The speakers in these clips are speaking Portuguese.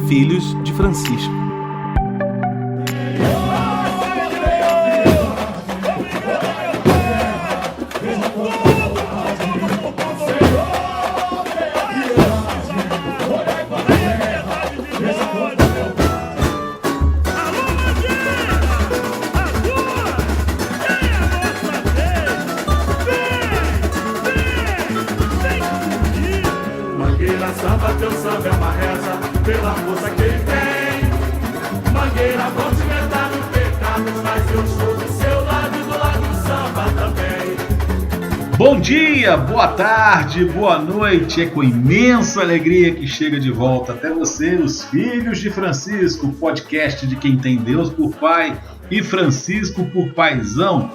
Filhos de Francisco. Mangueira samba, teu samba é uma reza pela força que ele tem. Mangueira, vão te metar no pecado, mas eu estou do seu lado e do lado do samba também. Bom dia, boa tarde, boa noite. É com imensa alegria que chega de volta até você, os Filhos de Francisco, podcast de quem tem Deus por pai e Francisco por paizão.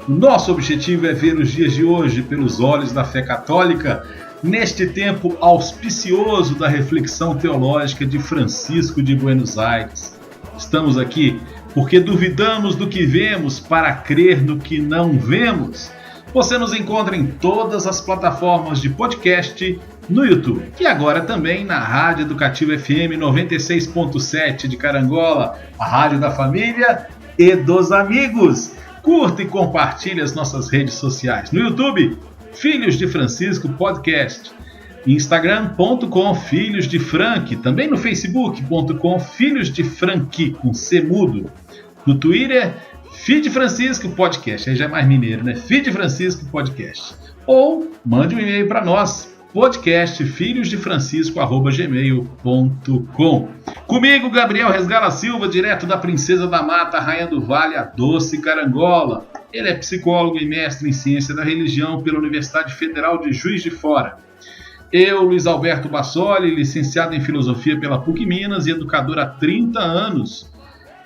Nosso objetivo é ver os dias de hoje pelos olhos da fé católica, neste tempo auspicioso da reflexão teológica de Francisco de Buenos Aires. Estamos aqui porque duvidamos do que vemos para crer no que não vemos. Você nos encontra em todas as plataformas de podcast no YouTube e agora também na Rádio Educativa FM 96.7 de Carangola, a rádio da família e dos amigos. Curta e compartilhe as nossas redes sociais. No YouTube, Filhos de Francisco Podcast, Instagram.com Filhos de Frank, também no Facebook.com Filhos de Franqui, com C mudo. No Twitter, Filho de Francisco Podcast, aí já é mais mineiro, né? Filho de Francisco Podcast. Ou mande um e-mail para nós, podcastfilhosdefrancisco@gmail.com. Comigo, Gabriel Resgala Silva, direto da Princesa da Mata, Rainha do Vale, a doce Carangola. Ele é psicólogo e mestre em ciência da religião pela Universidade Federal de Juiz de Fora. Eu, Luiz Alberto Bassoli, licenciado em filosofia pela PUC Minas e educador há 30 anos.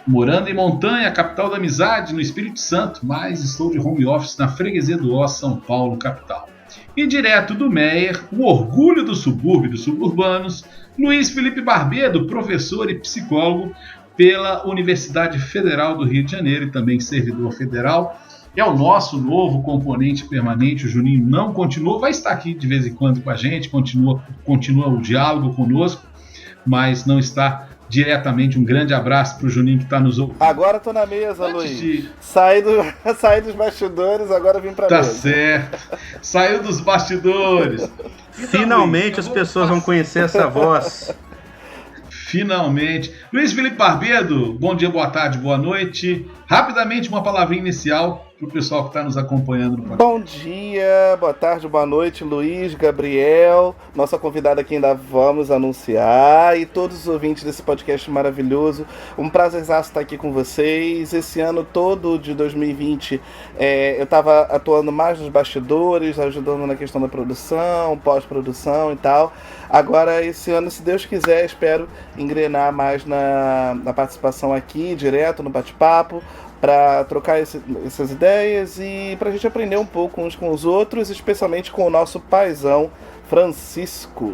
Morando em Montanha, capital da amizade, no Espírito Santo, mas estou de home office na Freguesia do Ó, São Paulo, capital. E direto do Meier, o orgulho do subúrbio dos suburbanos, Luiz Felipe Barbedo, professor e psicólogo pela Universidade Federal do Rio de Janeiro e também servidor federal. É o nosso novo componente permanente, o Juninho não continua, vai estar aqui de vez em quando com a gente, continua o diálogo conosco, mas não está diretamente. Um grande abraço para o Juninho que está nos ouvindo. Agora tô na mesa, Luiz. Saí dos bastidores, agora vim pra mesa. Tá certo. Saiu dos bastidores. Finalmente as pessoas vão conhecer essa voz. Finalmente. Luiz Felipe Barbedo, bom dia, boa tarde, boa noite. Rapidamente uma palavrinha inicial para o pessoal que está nos acompanhando no podcast. Bom dia, boa tarde, boa noite, Luiz, Gabriel, nossa convidada que ainda vamos anunciar, e todos os ouvintes desse podcast maravilhoso. Um prazerzaço estar aqui com vocês. Esse ano todo de 2020 eu estava atuando mais nos bastidores, ajudando na questão da produção, pós-produção e tal. Agora, esse ano, se Deus quiser, espero engrenar mais na participação aqui, direto no bate-papo, para trocar essas ideias e para a gente aprender um pouco uns com os outros, especialmente com o nosso paizão Francisco.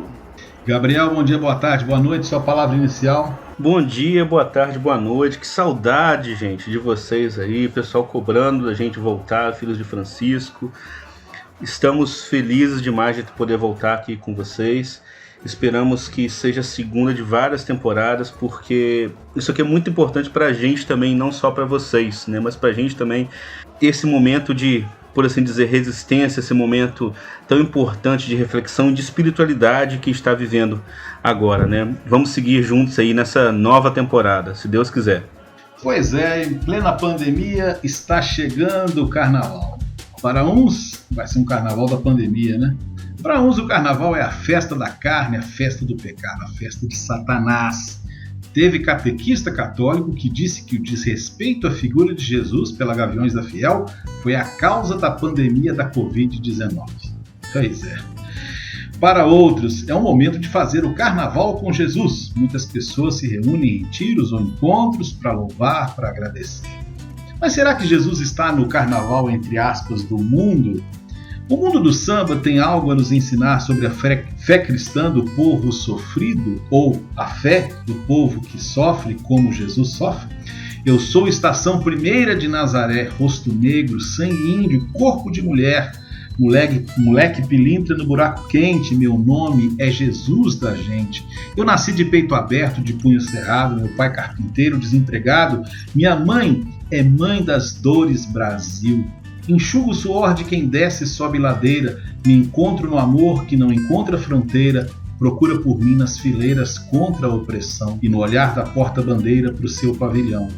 Gabriel, bom dia, boa tarde, boa noite, sua palavra inicial. Bom dia, boa tarde, boa noite. Que saudade, gente, de vocês aí, pessoal cobrando da gente voltar, Filhos de Francisco. Estamos felizes demais de poder voltar aqui com vocês. Esperamos que seja a segunda de várias temporadas, porque isso aqui é muito importante para a gente também, não só para vocês, né? Mas para a gente também, esse momento de, por assim dizer, resistência, esse momento tão importante de reflexão e de espiritualidade que está vivendo agora, né? Vamos seguir juntos aí nessa nova temporada, se Deus quiser. Pois é, em plena pandemia está chegando o carnaval. Para uns vai ser um carnaval da pandemia, né? Para uns o carnaval é a festa da carne, a festa do pecado, a festa de Satanás. Teve catequista católico que disse que o desrespeito à figura de Jesus pela Gaviões da Fiel foi a causa da pandemia da Covid-19. Pois é. Para outros, é um momento de fazer o carnaval com Jesus. Muitas pessoas se reúnem em tiros ou encontros para louvar, para agradecer. Mas será que Jesus está no carnaval, entre aspas, do mundo? O mundo do samba tem algo a nos ensinar sobre a fé cristã do povo sofrido ou a fé do povo que sofre como Jesus sofre? Eu sou estação primeira de Nazaré, rosto negro, sangue índio, corpo de mulher, Moleque pilintra no buraco quente, meu nome é Jesus da gente. Eu nasci de peito aberto, de punho cerrado, meu pai carpinteiro, desempregado. Minha mãe é mãe das dores, Brasil. Enxugo o suor de quem desce e sobe ladeira. Me encontro no amor que não encontra fronteira. Procura por mim nas fileiras contra a opressão e no olhar da porta-bandeira pro seu pavilhão.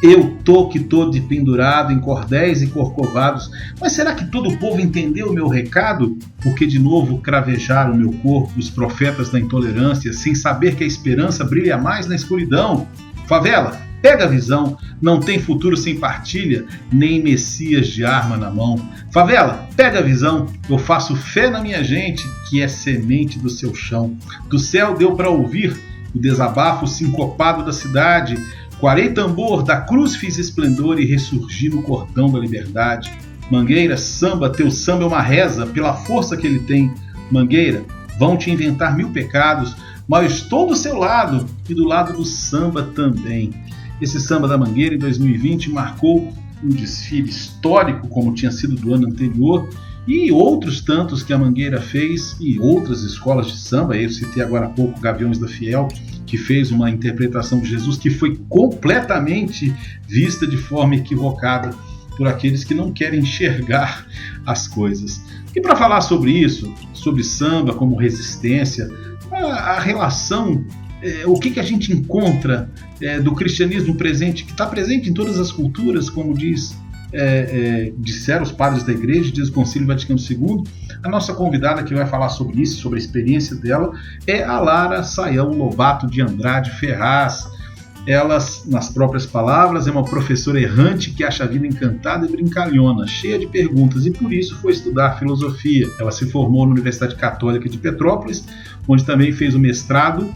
Eu tô que tô de pendurado em cordéis e corcovados, mas será que todo o povo entendeu o meu recado? Porque de novo cravejaram meu corpo os profetas da intolerância, sem saber que a esperança brilha mais na escuridão. Favela, pega a visão, não tem futuro sem partilha, nem messias de arma na mão. Favela, pega a visão, eu faço fé na minha gente, que é semente do seu chão. Do céu deu para ouvir o desabafo sincopado da cidade. Quarei tambor, da cruz fiz esplendor e ressurgi no cordão da liberdade. Mangueira, samba, teu samba é uma reza pela força que ele tem. Mangueira, vão te inventar 1000 pecados, mas estou do seu lado e do lado do samba também. Esse samba da Mangueira em 2020 marcou um desfile histórico como tinha sido do ano anterior e outros tantos que a Mangueira fez e outras escolas de samba. Eu citei agora há pouco Gaviões da Fiel, que fez uma interpretação de Jesus que foi completamente vista de forma equivocada por aqueles que não querem enxergar as coisas. E para falar sobre isso, sobre samba como resistência, a relação, o que a gente encontra do cristianismo presente, que está presente em todas as culturas, como disseram os padres da igreja, diz o Concílio Vaticano II. A nossa convidada que vai falar sobre isso, sobre a experiência dela, é a Lara Sayão Lobato de Andrade Ferraz. Ela, nas próprias palavras, é uma professora errante que acha a vida encantada e brincalhona, cheia de perguntas, e por isso foi estudar filosofia. Ela se formou na Universidade Católica de Petrópolis, onde também fez o mestrado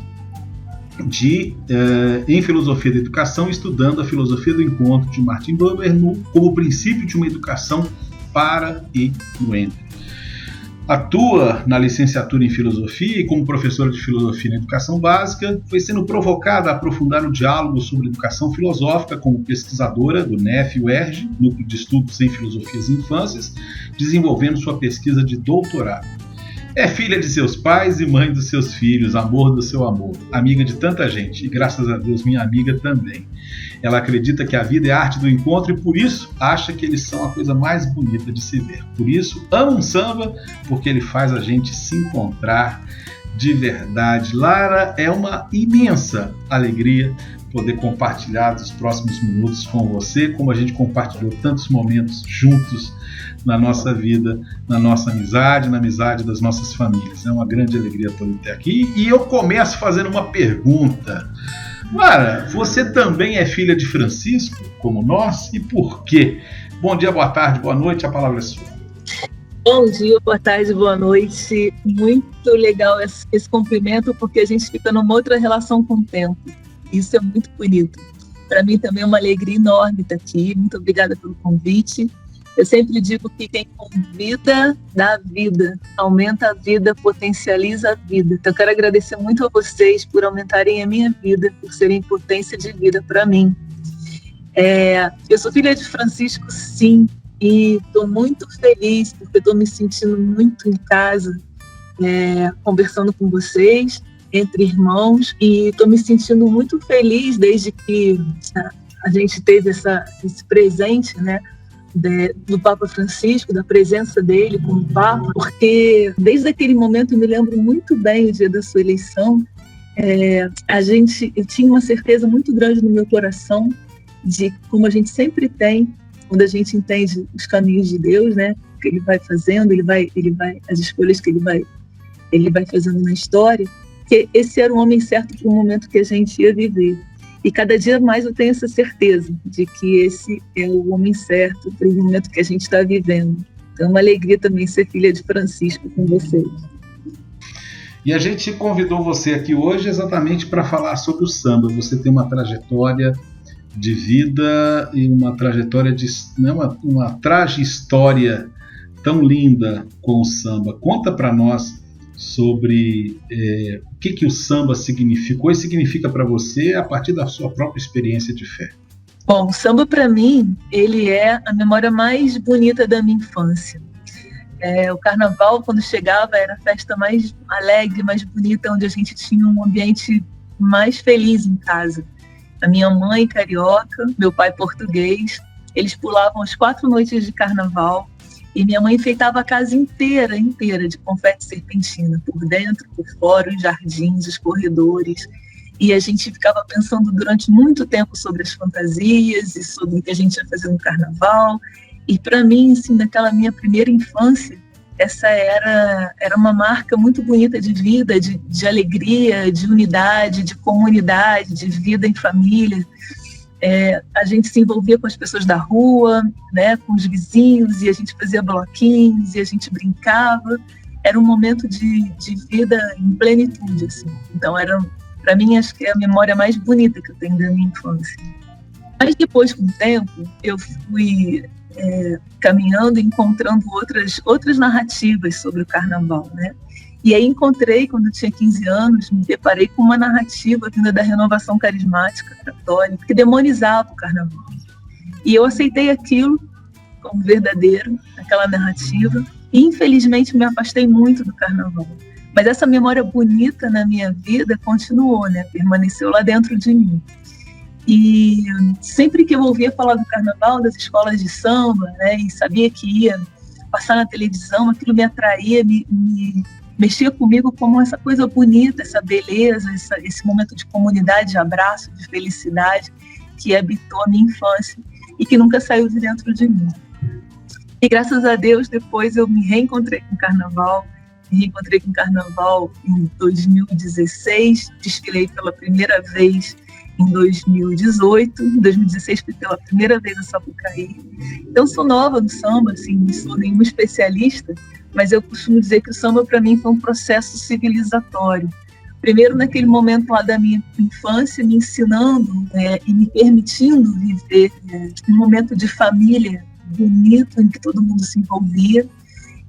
em filosofia da educação, estudando a filosofia do encontro de Martin Buber como princípio de uma educação para e no entre. Atua na licenciatura em filosofia e como professora de filosofia na educação básica, foi sendo provocada a aprofundar o diálogo sobre educação filosófica como pesquisadora do NEF-UERJ, Núcleo de Estudos em Filosofias e Infâncias, desenvolvendo sua pesquisa de doutorado. É filha de seus pais e mãe dos seus filhos, amor do seu amor, amiga de tanta gente e, graças a Deus, minha amiga também. Ela acredita que a vida é a arte do encontro e, por isso, acha que eles são a coisa mais bonita de se ver. Por isso, ama um samba, porque ele faz a gente se encontrar de verdade. Lara, é uma imensa alegria poder compartilhar os próximos minutos com você, como a gente compartilhou tantos momentos juntos na nossa vida, na nossa amizade, na amizade das nossas famílias. É uma grande alegria poder ter aqui. E eu começo fazendo uma pergunta. Lara, você também é filha de Francisco, como nós, e por quê? Bom dia, boa tarde, boa noite, a palavra é sua. Bom dia, boa tarde, boa noite. Muito legal esse cumprimento, porque a gente fica numa outra relação com o tempo. Isso é muito bonito. Para mim também é uma alegria enorme estar aqui. Muito obrigada pelo convite. Eu sempre digo que quem convida dá vida, aumenta a vida, potencializa a vida. Então eu quero agradecer muito a vocês por aumentarem a minha vida, por serem potência de vida para mim. Eu sou filha de Francisco, sim, e estou muito feliz porque estou me sentindo muito em casa, conversando com vocês, entre irmãos, e estou me sentindo muito feliz desde que a gente teve esse presente, né, do Papa Francisco, da presença dele como Papa, porque desde aquele momento eu me lembro muito bem o dia da sua eleição. Eu tinha uma certeza muito grande no meu coração de, como a gente sempre tem, quando a gente entende os caminhos de Deus, né, que ele vai fazendo, as escolhas que ele vai fazendo na história, que esse era o homem certo para o momento que a gente ia viver. E cada dia mais eu tenho essa certeza de que esse é o homem certo para o momento que a gente está vivendo. Então é uma alegria também ser filha de Francisco com vocês. E a gente convidou você aqui hoje exatamente para falar sobre o samba. Você tem uma trajetória de vida e uma trajetória uma trajetória tão linda com o samba. Conta para nós sobre o que o samba significou e significa para você a partir da sua própria experiência de fé. Bom, o samba para mim, ele é a memória mais bonita da minha infância. O carnaval, quando chegava, era a festa mais alegre, mais bonita, onde a gente tinha um ambiente mais feliz em casa. A minha mãe carioca, meu pai português, eles pulavam as 4 noites de carnaval e minha mãe enfeitava a casa inteira de confete serpentina, por dentro, por fora, os jardins, os corredores. E a gente ficava pensando durante muito tempo sobre as fantasias e sobre o que a gente ia fazer no carnaval. E para mim, assim, naquela minha primeira infância, essa era uma marca muito bonita de vida, de alegria, de unidade, de comunidade, de vida em família. A gente se envolvia com as pessoas da rua, né, com os vizinhos, e a gente fazia bloquinhos, e a gente brincava. Era um momento de vida em plenitude, assim. Então, para mim, acho que é a memória mais bonita que eu tenho da minha infância. Mas depois, com o tempo, eu fui caminhando e encontrando outras narrativas sobre o carnaval, né? E aí encontrei, quando eu tinha 15 anos, me deparei com uma narrativa vinda da renovação carismática católica, que demonizava o carnaval. E eu aceitei aquilo como verdadeiro, aquela narrativa, e infelizmente me afastei muito do carnaval. Mas essa memória bonita na minha vida continuou, né? Permaneceu lá dentro de mim. E sempre que eu ouvia falar do carnaval, das escolas de samba, né, e sabia que ia passar na televisão, aquilo me atraía, me mexia comigo como essa coisa bonita, essa beleza, esse momento de comunidade, de abraço, de felicidade que habitou a minha infância e que nunca saiu de dentro de mim. E graças a Deus, depois eu me reencontrei com o carnaval, em 2016, desfilei pela primeira vez em 2018, em 2016 fui pela primeira vez a Sapucaí. Então sou nova no samba, assim, não sou nenhuma especialista, mas eu costumo dizer que o samba para mim foi um processo civilizatório. Primeiro naquele momento lá da minha infância, me ensinando e me permitindo viver um momento de família bonito, em que todo mundo se envolvia.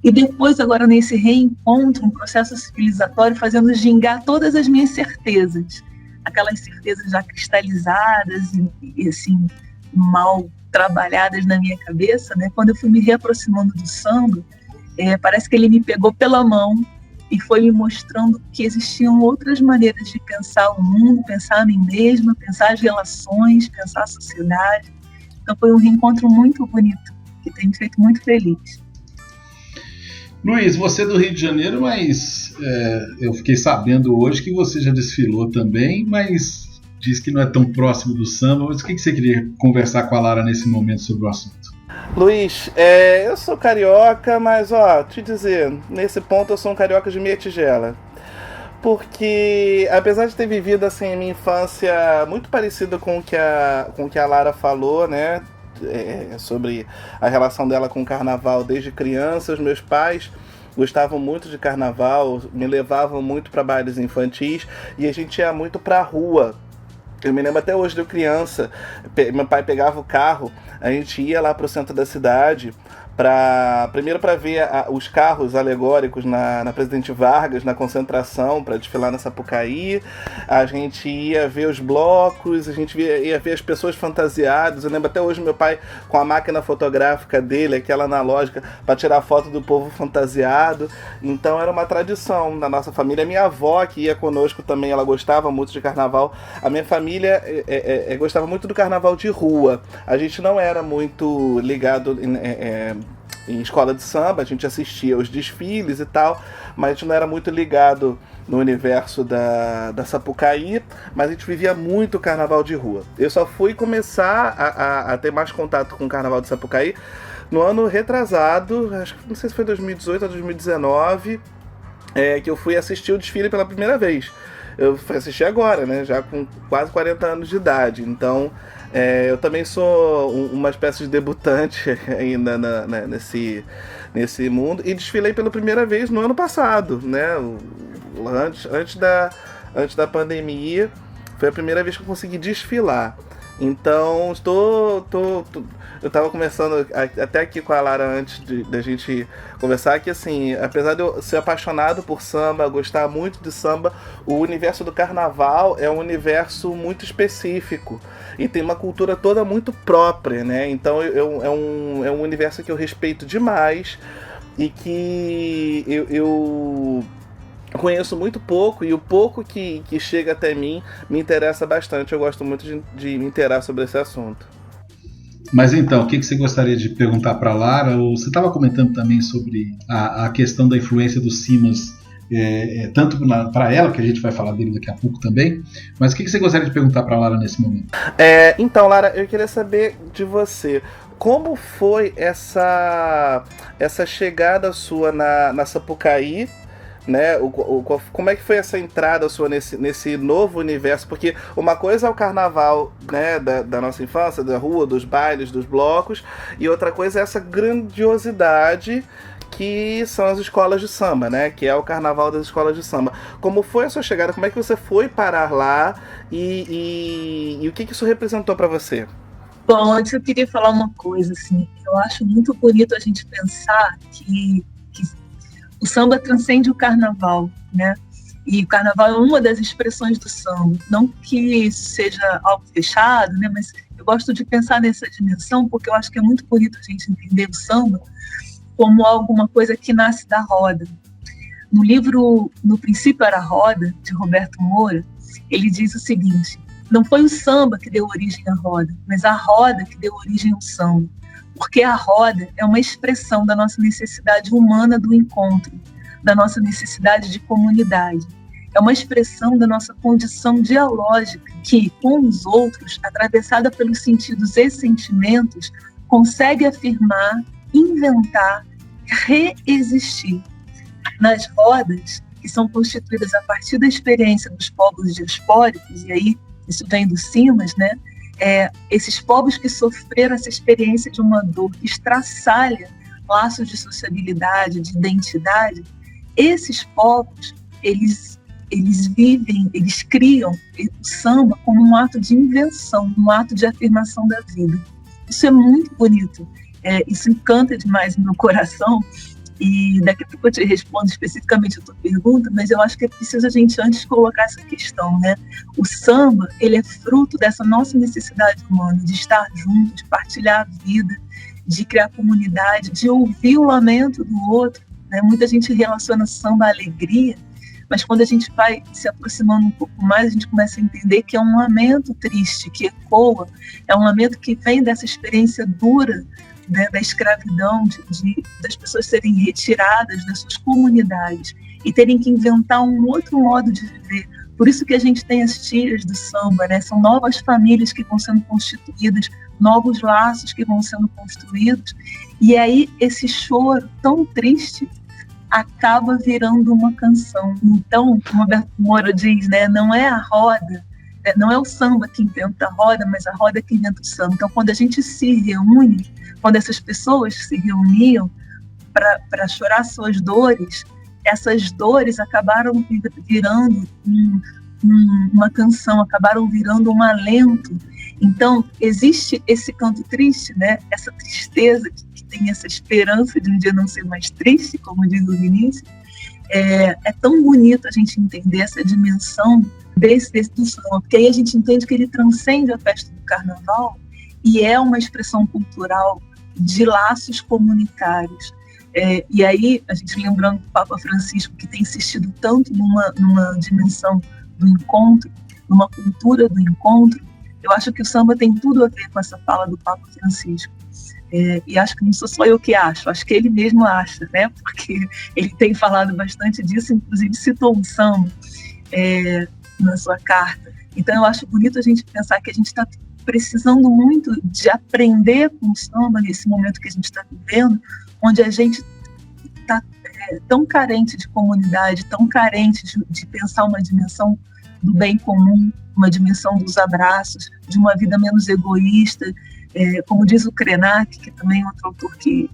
E depois, agora nesse reencontro, um processo civilizatório fazendo gingar todas as minhas certezas. Aquelas certezas já cristalizadas e assim, mal trabalhadas na minha cabeça, né? Quando eu fui me reaproximando do samba, parece que ele me pegou pela mão e foi me mostrando que existiam outras maneiras de pensar o mundo, pensar a mim mesma, pensar as relações, pensar a sociedade. Então foi um reencontro muito bonito, que tem me feito muito feliz. Luiz, você é do Rio de Janeiro, mas eu fiquei sabendo hoje que você já desfilou também, mas diz que não é tão próximo do samba. Mas o que você queria conversar com a Lara nesse momento sobre o assunto? Luiz, eu sou carioca, mas te dizer, nesse ponto eu sou um carioca de meia tigela. Porque, apesar de ter vivido assim, a minha infância muito parecida com o que a Lara falou, né? Sobre a relação dela com o carnaval desde criança, os meus pais gostavam muito de carnaval, me levavam muito para bailes infantis e a gente ia muito pra rua. Eu me lembro até hoje de eu criança, meu pai pegava o carro, a gente ia lá pro centro da cidade primeiro para ver os carros alegóricos na Presidente Vargas, na concentração, para desfilar na Sapucaí. A gente ia ver os blocos, a gente ia ver as pessoas fantasiadas. Eu lembro até hoje meu pai com a máquina fotográfica dele, aquela analógica, para tirar foto do povo fantasiado. Então era uma tradição da nossa família. Minha avó, que ia conosco também, ela gostava muito de carnaval. A minha família gostava muito do carnaval de rua. A gente não era muito ligado em escola de samba, a gente assistia os desfiles e tal, mas a gente não era muito ligado no universo da Sapucaí, mas a gente vivia muito o carnaval de rua. Eu só fui começar a ter mais contato com o carnaval de Sapucaí no ano retrasado, acho que não sei se foi 2018 ou 2019, que eu fui assistir o desfile pela primeira vez. Eu fui assistir agora, né, já com quase 40 anos de idade, então eu também sou uma espécie de debutante ainda nesse mundo, e desfilei pela primeira vez no ano passado, né? Antes da pandemia, foi a primeira vez que eu consegui desfilar. Então, eu estava conversando até aqui com a Lara antes da gente conversar, que assim, apesar de eu ser apaixonado por samba, gostar muito de samba, o universo do carnaval é um universo muito específico e tem uma cultura toda muito própria, né? Então é um universo que eu respeito demais. e que eu conheço muito pouco, e o pouco que chega até mim me interessa bastante. Eu gosto muito de me inteirar sobre esse assunto. Mas então, o que você gostaria de perguntar para a Lara? Você estava comentando também sobre a questão da influência dos Simas, tanto para ela, que a gente vai falar dele daqui a pouco também, mas o que você gostaria de perguntar para a Lara nesse momento? Então, Lara, eu queria saber de você, como foi essa chegada sua na Sapucaí, né? Como é que foi essa entrada sua nesse novo universo? Porque uma coisa é o carnaval, né, da nossa infância, da rua, dos bailes, dos blocos, e outra coisa é essa grandiosidade que são as escolas de samba, né? Que é o carnaval das escolas de samba. Como foi a sua chegada? Como é que você foi parar lá? E o que isso representou para você? Bom, antes eu queria falar uma coisa, assim. Eu acho muito bonito a gente pensar que o samba transcende o carnaval, né? E o carnaval é uma das expressões do samba. Não que seja algo fechado, né? Mas eu gosto de pensar nessa dimensão, porque eu acho que é muito bonito a gente entender o samba como alguma coisa que nasce da roda. No livro No Princípio Era a Roda, de Roberto Moura, ele diz o seguinte: não foi o samba que deu origem à roda, mas a roda que deu origem ao samba. Porque a roda é uma expressão da nossa necessidade humana do encontro, da nossa necessidade de comunidade. É uma expressão da nossa condição dialógica que, com os outros, atravessada pelos sentidos e sentimentos, consegue afirmar, inventar, reexistir. Nas rodas, que são constituídas a partir da experiência dos povos diaspóricos, e aí isso vem dos Simas, né? Esses povos que sofreram essa experiência de uma dor que estraçalha laços de sociabilidade, de identidade, esses povos, eles vivem, eles criam o samba como um ato de invenção, um ato de afirmação da vida. Isso é muito bonito, isso encanta demais o meu coração, e daqui a pouco eu te respondo especificamente a tua pergunta, mas eu acho que é preciso a gente antes colocar essa questão, né? O samba, ele é fruto dessa nossa necessidade humana de estar junto, de partilhar a vida, de criar comunidade, de ouvir o lamento do outro, né? Muita gente relaciona samba à alegria, mas quando a gente vai se aproximando um pouco mais, a gente começa a entender que é um lamento triste, que ecoa, é um lamento que vem dessa experiência dura, né, da escravidão, das pessoas serem retiradas das suas comunidades e terem que inventar um outro modo de viver. Por isso que a gente tem as tiras do samba, né? São novas famílias que vão sendo constituídas, novos laços que vão sendo construídos, e aí esse choro tão triste acaba virando uma canção. Então, como Roberto Moura diz, né, não é a roda, não é o samba que inventa a roda, mas a roda que inventa o samba. Então, quando a gente se reúne, quando essas pessoas se reuniam para chorar suas dores, essas dores acabaram virando uma canção, acabaram virando um alento. Então, existe esse canto triste, né? Essa tristeza que tem essa esperança de um dia não ser mais triste, como diz o Vinícius. É tão bonito a gente entender essa dimensão desse do samba, porque aí a gente entende que ele transcende a festa do carnaval e é uma expressão cultural de laços comunitários. E aí, a gente lembrando do Papa Francisco, que tem insistido tanto numa dimensão do encontro, numa cultura do encontro, eu acho que o samba tem tudo a ver com essa fala do Papa Francisco. E acho que não sou só eu que acho que ele mesmo acha, né? Porque ele tem falado bastante disso, inclusive citou um samba na sua carta. Então eu acho bonito a gente pensar que a gente está precisando muito de aprender com o samba nesse momento que a gente está vivendo, onde a gente está tão carente de comunidade, tão carente de pensar uma dimensão do bem comum, uma dimensão dos abraços, de uma vida menos egoísta. Como diz o Krenak, que também é outro autor que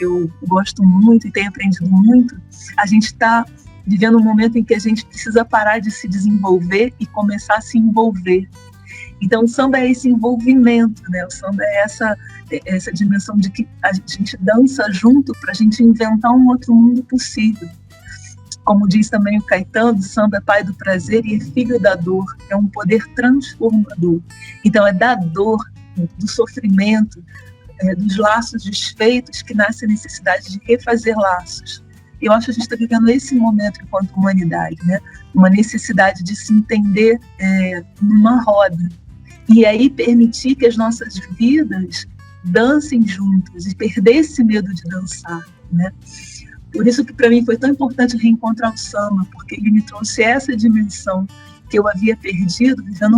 eu gosto muito e tenho aprendido muito, a gente está vivendo um momento em que a gente precisa parar de se desenvolver e começar a se envolver. Então o samba é esse envolvimento, né? O samba é essa dimensão de que a gente dança junto para a gente inventar um outro mundo possível. Como diz também o Caetano, o samba é pai do prazer e é filho da dor, é um poder transformador. Então é da dor, do sofrimento, dos laços desfeitos que nasce a necessidade de refazer laços. Eu acho que a gente está vivendo esse momento enquanto humanidade, né? Uma necessidade de se entender numa roda. E aí permitir que as nossas vidas dancem juntas e perder esse medo de dançar, né? Por isso que para mim foi tão importante reencontrar o samba, porque ele me trouxe essa dimensão que eu havia perdido, vivendo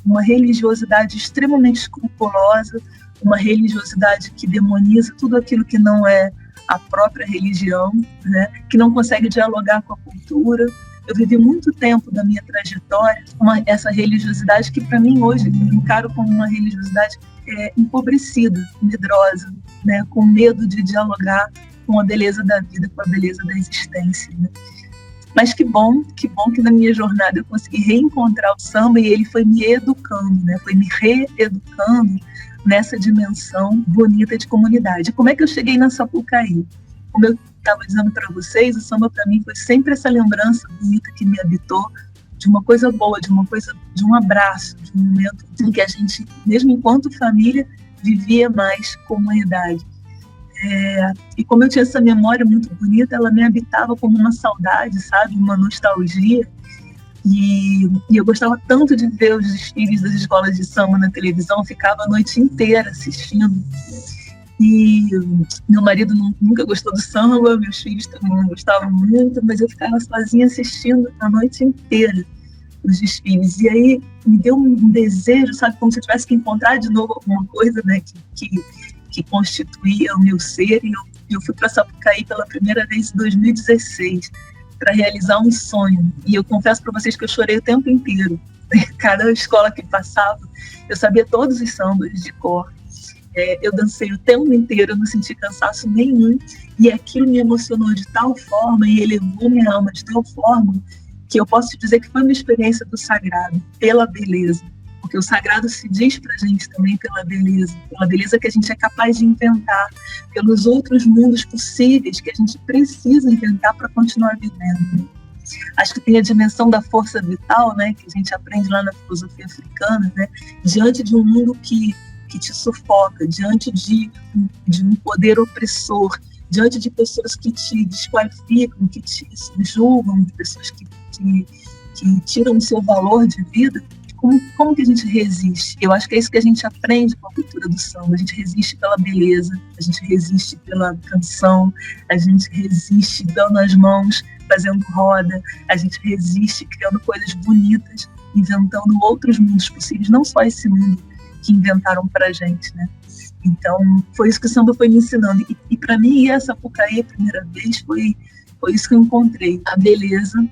uma religiosidade extremamente escrupulosa, uma religiosidade que demoniza tudo aquilo que não é a própria religião, né? Que não consegue dialogar com a cultura. Eu vivi muito tempo da minha trajetória essa religiosidade que para mim hoje eu encaro como uma religiosidade empobrecida, medrosa, né? Com medo de dialogar com a beleza da vida, com a beleza da existência, né? Mas que bom que na minha jornada eu consegui reencontrar o samba e ele foi me educando, né? Foi me reeducando nessa dimensão bonita de comunidade. Como é que eu cheguei na Sapucaí? Como eu estava dizendo para vocês, o samba para mim foi sempre essa lembrança bonita que me habitou de uma coisa boa, de um abraço, de um momento em que a gente, mesmo enquanto família, vivia mais comunidade. E como eu tinha essa memória muito bonita, ela me habitava como uma saudade, sabe? Uma nostalgia. E eu gostava tanto de ver os desfiles das escolas de samba na televisão, eu ficava a noite inteira assistindo. E meu marido nunca gostou do samba, meus filhos também não gostavam muito, mas eu ficava sozinha assistindo a noite inteira os desfiles. E aí me deu um desejo, sabe? Como se eu tivesse que encontrar de novo alguma coisa, né? Que constituía o meu ser. E eu fui para Sapucaí pela primeira vez em 2016 para realizar um sonho. E eu confesso para vocês que eu chorei o tempo inteiro. Cada escola que passava, eu sabia todos os sambas de cor. Eu dancei o tempo inteiro, eu não senti cansaço nenhum. E aquilo me emocionou de tal forma e elevou minha alma de tal forma que eu posso dizer que foi uma experiência do sagrado, pela beleza. Porque o sagrado se diz pra gente também pela beleza que a gente é capaz de inventar, pelos outros mundos possíveis que a gente precisa inventar para continuar vivendo. Acho que tem a dimensão da força vital, né, que a gente aprende lá na filosofia africana, né, diante de um mundo que te sufoca, diante de um poder opressor, diante de pessoas que te desqualificam, que te subjugam, de pessoas que tiram o seu valor de vida. Como que a gente resiste? Eu acho que é isso que a gente aprende com a cultura do samba. A gente resiste pela beleza, a gente resiste pela canção, a gente resiste dando as mãos, fazendo roda, a gente resiste criando coisas bonitas, inventando outros mundos possíveis, não só esse mundo que inventaram pra gente, né? Então, foi isso que o samba foi me ensinando. E para mim, ir a Sapucaí a primeira vez foi isso que eu encontrei. A beleza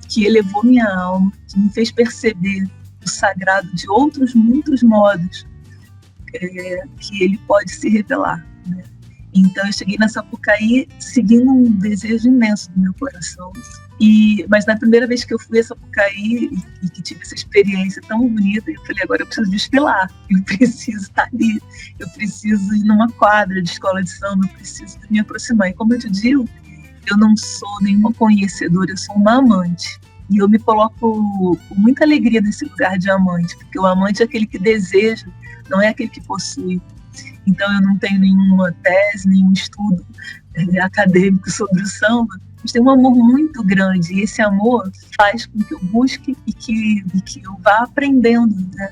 que elevou minha alma, que me fez perceber o sagrado de outros muitos modos que ele pode se revelar, né? Então eu cheguei na Sapucaí seguindo um desejo imenso do meu coração. Mas na primeira vez que eu fui a Sapucaí e que tive essa experiência tão bonita, eu falei, agora eu preciso desfilar, eu preciso estar ali, eu preciso ir numa quadra de escola de samba, eu preciso me aproximar. E como eu te digo, eu não sou nenhuma conhecedora, eu sou uma amante. E eu me coloco com muita alegria nesse lugar de amante, porque o amante é aquele que deseja, não é aquele que possui. Então eu não tenho nenhuma tese, nenhum estudo acadêmico sobre o samba, mas tem um amor muito grande, e esse amor faz com que eu busque e que eu vá aprendendo, né?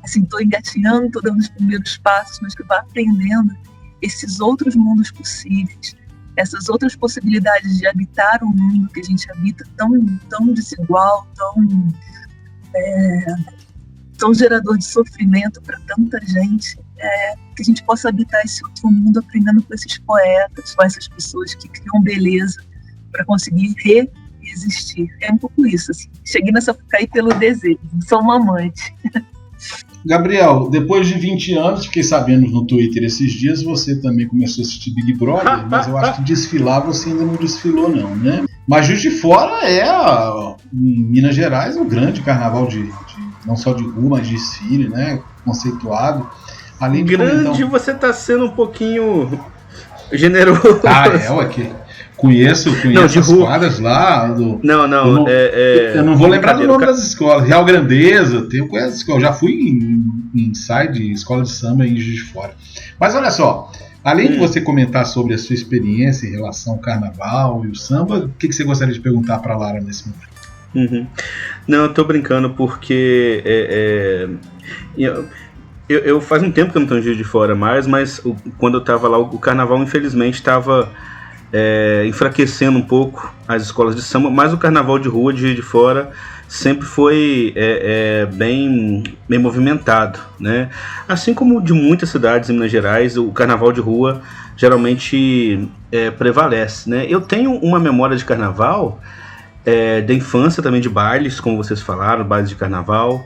Assim, estou engatinhando, estou dando os primeiros passos, mas que eu vá aprendendo esses outros mundos possíveis, essas outras possibilidades de habitar o mundo que a gente habita tão desigual, tão gerador de sofrimento para tanta gente, que a gente possa habitar esse outro mundo aprendendo com esses poetas, com essas pessoas que criam beleza para conseguir resistir. É um pouco isso, assim. Cheguei nessa Sapucaí pelo desejo, sou uma amante. Gabriel, depois de 20 anos, fiquei sabendo no Twitter esses dias, você também começou a assistir Big Brother, mas eu acho que desfilar você ainda não desfilou não, né? Mas Juiz de Fora em Minas Gerais, um grande carnaval de não só de rua, mas de desfile, né? Conceituado. Além de grande, você tá sendo um pouquinho generoso. Conheço as quadras lá. Eu não vou lembrar do nome das escolas. Real Grandeza, eu conheço as escolas. Já fui em em side, escola de samba em Juiz de Fora. Mas olha só, além de você comentar sobre a sua experiência em relação ao carnaval e o samba, o que você gostaria de perguntar para a Lara nesse momento? Não, eu tô brincando porque eu faz um tempo que eu não tô em Juiz de Fora mais, mas quando eu tava lá, o carnaval infelizmente estava enfraquecendo um pouco as escolas de samba, mas o carnaval de rua de Juiz de Fora sempre foi bem movimentado, né? Assim como de muitas cidades em Minas Gerais, o carnaval de rua geralmente prevalece, né? Eu tenho uma memória de carnaval da infância também, de bailes, como vocês falaram, bailes de carnaval,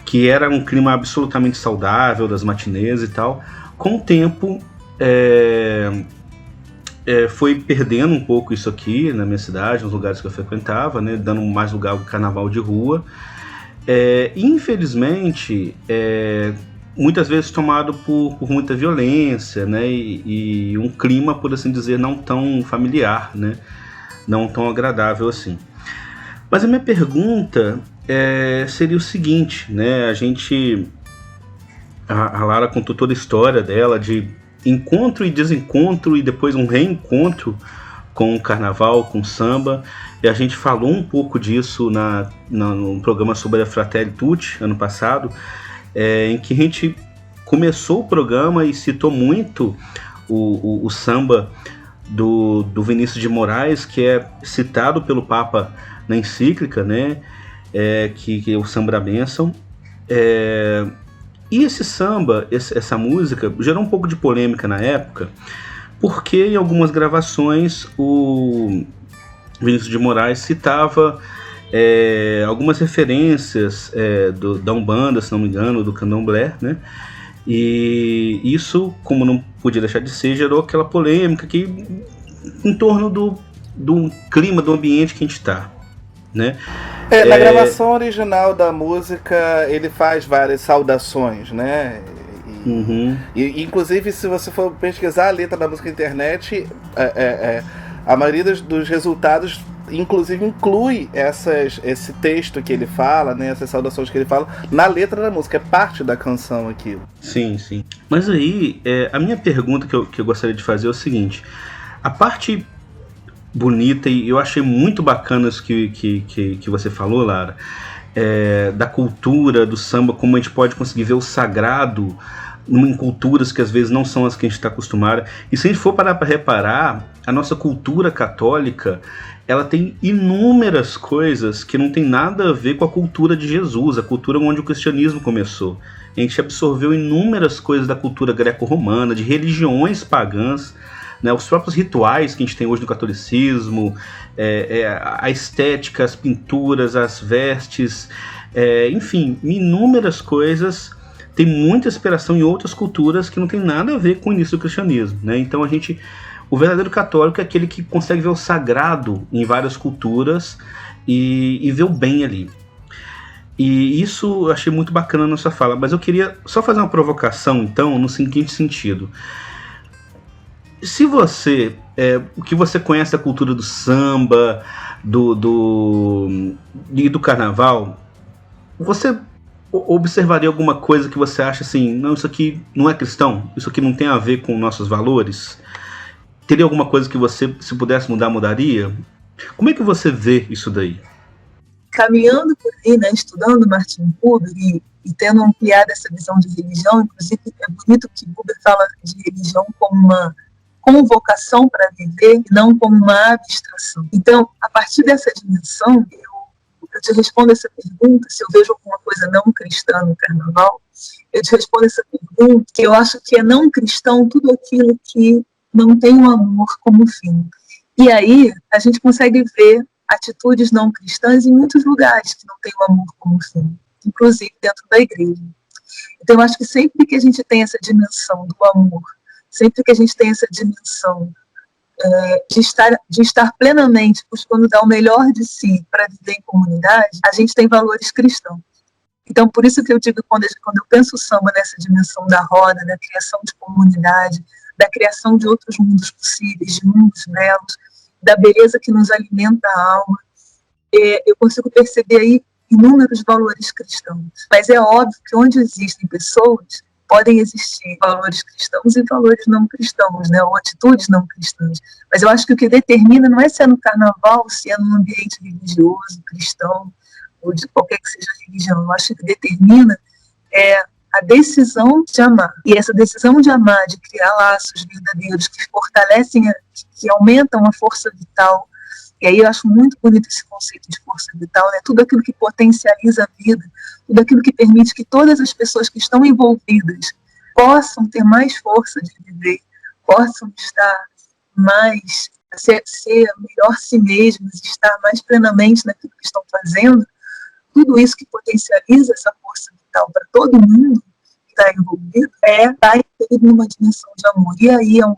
que era um clima absolutamente saudável, das matinês e tal. Com o tempo foi perdendo um pouco isso aqui na minha cidade, nos lugares que eu frequentava, né, dando mais lugar ao carnaval de rua. Infelizmente, muitas vezes tomado por muita violência, né, e um clima, por assim dizer, não tão familiar, né, não tão agradável assim. Mas a minha pergunta seria o seguinte, né? A Lara contou toda a história dela de encontro e desencontro e depois um reencontro com o carnaval, com o samba. E a gente falou um pouco disso no programa sobre a Fratelli Tutti, ano passado, em que a gente começou o programa e citou muito o samba do Vinícius de Moraes, que é citado pelo Papa na encíclica, né, que é o Samba da Bênção. E esse samba, essa música, gerou um pouco de polêmica na época, porque em algumas gravações o Vinícius de Moraes citava algumas referências da Umbanda, se não me engano, do Candomblé, né? E isso, como não podia deixar de ser, gerou aquela polêmica em torno do clima, do ambiente que a gente está, né? Na gravação original da música, ele faz várias saudações, né? E inclusive, se você for pesquisar a letra da música na internet, a maioria dos resultados, inclusive, inclui esse texto que ele fala, né? Essas saudações que ele fala na letra da música. É parte da canção aquilo. Sim, sim. Mas aí, a minha pergunta que eu gostaria de fazer é o seguinte: a parte bonita, e eu achei muito bacana isso que você falou, Lara, da cultura do samba, como a gente pode conseguir ver o sagrado em culturas que às vezes não são as que a gente está acostumado. E se a gente for parar para reparar, a nossa cultura católica, ela tem inúmeras coisas que não tem nada a ver com a cultura de Jesus, a cultura onde o cristianismo começou. A gente absorveu inúmeras coisas da cultura greco-romana, de religiões pagãs, né, os próprios rituais que a gente tem hoje no catolicismo, a estética, as pinturas, as vestes, enfim, inúmeras coisas. Tem muita inspiração em outras culturas que não tem nada a ver com o início do cristianismo, né? Então o verdadeiro católico é aquele que consegue ver o sagrado em várias culturas e ver o bem ali. E isso eu achei muito bacana na sua fala, mas eu queria só fazer uma provocação, então, no seguinte sentido. Se você, o que você conhece da cultura do samba, e do carnaval, você observaria alguma coisa que você acha assim, não, isso aqui não é cristão, isso aqui não tem a ver com nossos valores? Teria alguma coisa que você, se pudesse mudar, mudaria? Como é que você vê isso daí? Caminhando por aí, né, estudando Martin Buber e tendo ampliado essa visão de religião, inclusive é bonito que Buber fala de religião como vocação para viver e não como uma abstração. Então, a partir dessa dimensão, eu te respondo essa pergunta, se eu vejo alguma coisa não cristã no carnaval, eu te respondo essa pergunta, que eu acho que é não cristão tudo aquilo que não tem o amor como fim. E aí, a gente consegue ver atitudes não cristãs em muitos lugares que não tem o amor como fim, inclusive dentro da igreja. Então, eu acho que sempre que a gente tem essa dimensão do amor, sempre que a gente tem essa dimensão de estar plenamente buscando dar o melhor de si para viver em comunidade, a gente tem valores cristãos. Então, por isso que eu digo, quando eu penso o samba nessa dimensão da roda, da criação de comunidade, da criação de outros mundos possíveis, de mundos belos, da beleza que nos alimenta a alma, eu consigo perceber aí inúmeros valores cristãos. Mas é óbvio que onde existem pessoas, podem existir valores cristãos e valores não cristãos, né? Ou atitudes não cristãs. Mas eu acho que o que determina não é se é no carnaval, se é num ambiente religioso, cristão, ou de qualquer que seja a religião. Eu acho que o que determina é a decisão de amar. E essa decisão de amar, de criar laços verdadeiros que fortalecem, que aumentam a força vital. E aí eu acho muito bonito esse conceito de força vital, né? Tudo aquilo que potencializa a vida, tudo aquilo que permite que todas as pessoas que estão envolvidas possam ter mais força de viver, possam estar mais, ser melhor si mesmas, estar mais plenamente naquilo que estão fazendo. Tudo isso que potencializa essa força vital para todo mundo que está envolvido está inserido numa dimensão de amor. E aí é um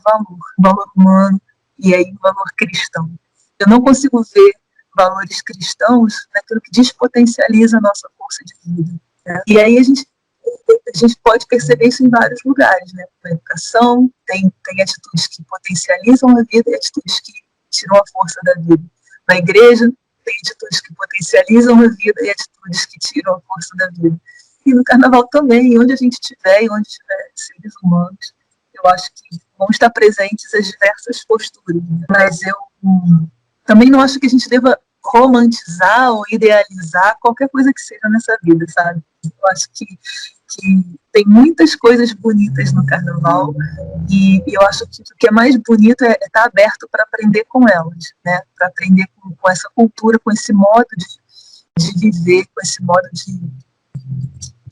valor humano, e aí um valor cristão. Eu não consigo ver valores cristãos naquilo que despotencializa a nossa força de vida, né? E aí a gente pode perceber isso em vários lugares, né? Na educação, tem atitudes que potencializam a vida e atitudes que tiram a força da vida. Na igreja, tem atitudes que potencializam a vida e atitudes que tiram a força da vida. E no carnaval também, onde a gente estiver e onde tiver seres humanos, eu acho que vão estar presentes as diversas posturas, né? Mas eu também não acho que a gente deva romantizar ou idealizar qualquer coisa que seja nessa vida, sabe? Eu acho que tem muitas coisas bonitas no carnaval e eu acho que o que é mais bonito é estar aberto para aprender com elas, né? Para aprender com essa cultura, com esse modo de viver, com esse modo de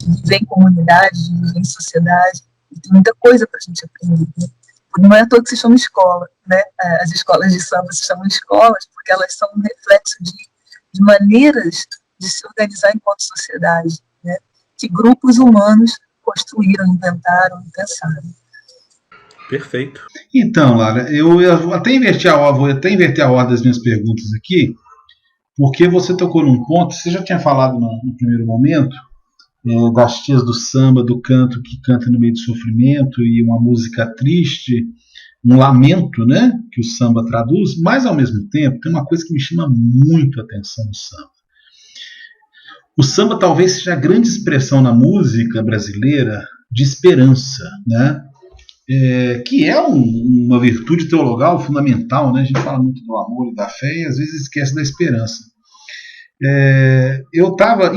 viver em comunidade, de viver em sociedade. E tem muita coisa para a gente aprender, né? Não é à toa que se chama escola, né? As escolas de samba se chamam escolas porque elas são um reflexo de maneiras de se organizar enquanto sociedade, né? Que grupos humanos construíram, inventaram e pensaram. Perfeito. Então, Lara, eu vou até inverter a ordem das minhas perguntas aqui, porque você tocou num ponto, você já tinha falado no primeiro momento, das tias do samba, do canto que canta no meio do sofrimento e uma música triste, um lamento, né, que o samba traduz, mas ao mesmo tempo tem uma coisa que me chama muito a atenção no samba. O samba talvez seja a grande expressão na música brasileira de esperança, né, que é uma virtude teologal fundamental, né? A gente fala muito do amor e da fé e às vezes esquece da esperança. Eu estava,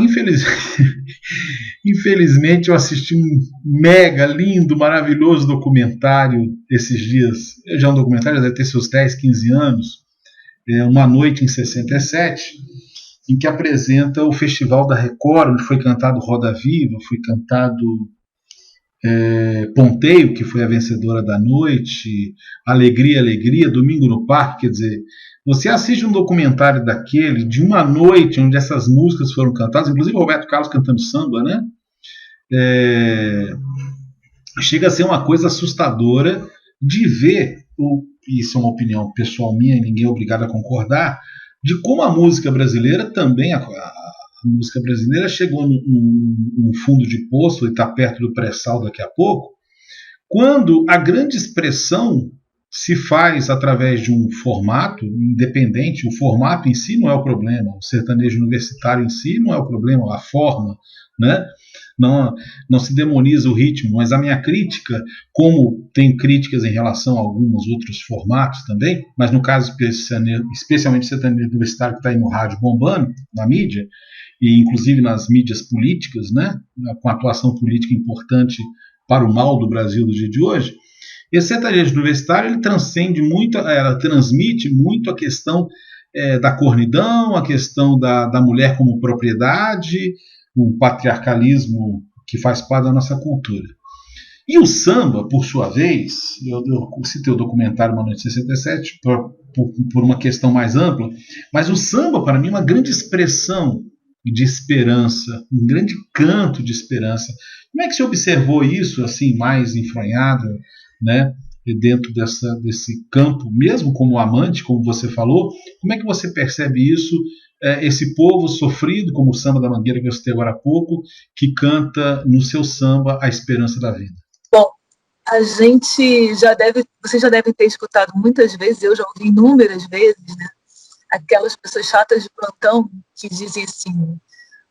infelizmente, eu assisti um mega lindo, maravilhoso documentário esses dias. Já é um documentário, deve ter seus 10, 15 anos, Uma Noite em 67, em que apresenta o Festival da Record, onde foi cantado Roda Viva, foi cantado Ponteio, que foi a vencedora da noite, Alegria, Alegria, Domingo no Parque. Quer dizer, você assiste um documentário daquele, de uma noite onde essas músicas foram cantadas, inclusive o Roberto Carlos cantando samba, né? Chega a ser uma coisa assustadora de ver, isso é uma opinião pessoal minha e ninguém é obrigado a concordar, de como a música brasileira também, a música brasileira chegou num fundo de poço e está perto do pré-sal daqui a pouco, quando a grande expressão se faz através de um formato independente. O formato em si não é o problema, o sertanejo universitário em si não é o problema, a forma, né? Não se demoniza o ritmo, mas a minha crítica, como tenho críticas em relação a alguns outros formatos também, mas no caso especialmente o sertanejo universitário que está aí no rádio bombando, na mídia, e inclusive nas mídias políticas, né? Com atuação política importante para o mal do Brasil do dia de hoje. Esse sertanejo universitário ele transmite muito a questão da cornidão, a questão da mulher como propriedade, um patriarcalismo que faz parte da nossa cultura. E o samba, por sua vez, eu citei o documentário Uma Noite em 67 por uma questão mais ampla, mas o samba para mim é uma grande expressão de esperança, um grande canto de esperança. Como é que você observou isso assim mais enfronhado, né, dentro desse campo, mesmo como amante, como você falou? Como é que você percebe isso, esse povo sofrido, como o Samba da Mangueira que eu citei agora há pouco, que canta no seu samba a esperança da vida? Bom, vocês já devem ter escutado muitas vezes, eu já ouvi inúmeras vezes, né, aquelas pessoas chatas de plantão que dizem assim: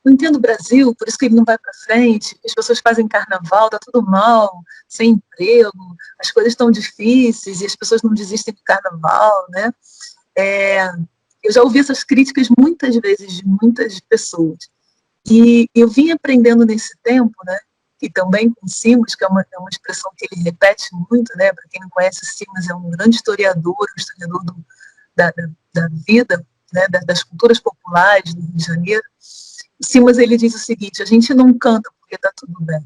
não entendo o Brasil, por isso que ele não vai para frente, as pessoas fazem carnaval, tá tudo mal, sem emprego, as coisas estão difíceis e as pessoas não desistem do carnaval, né? Eu já ouvi essas críticas muitas vezes de muitas pessoas. E eu vim aprendendo nesse tempo, né? E também com Simas, que é uma expressão que ele repete muito, né? Para quem não conhece, Simas é um grande historiador, um historiador da vida, né? Das culturas populares do Rio de Janeiro. Simas, ele diz o seguinte: a gente não canta porque está tudo bem.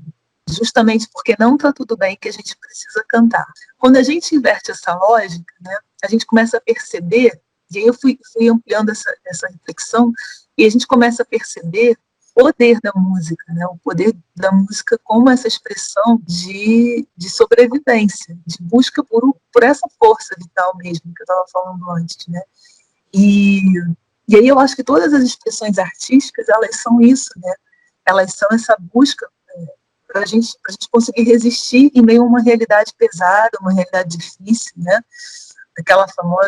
Justamente porque não está tudo bem que a gente precisa cantar. Quando a gente inverte essa lógica, né? A gente começa a perceber, e aí eu fui ampliando essa reflexão, e a gente começa a perceber o poder da música, né? O poder da música como essa expressão de sobrevivência, de busca por essa força vital mesmo, que eu estava falando antes, né? E aí eu acho que todas as expressões artísticas, elas são isso, né? Elas são essa busca para a gente conseguir resistir em meio a uma realidade pesada, uma realidade difícil, né?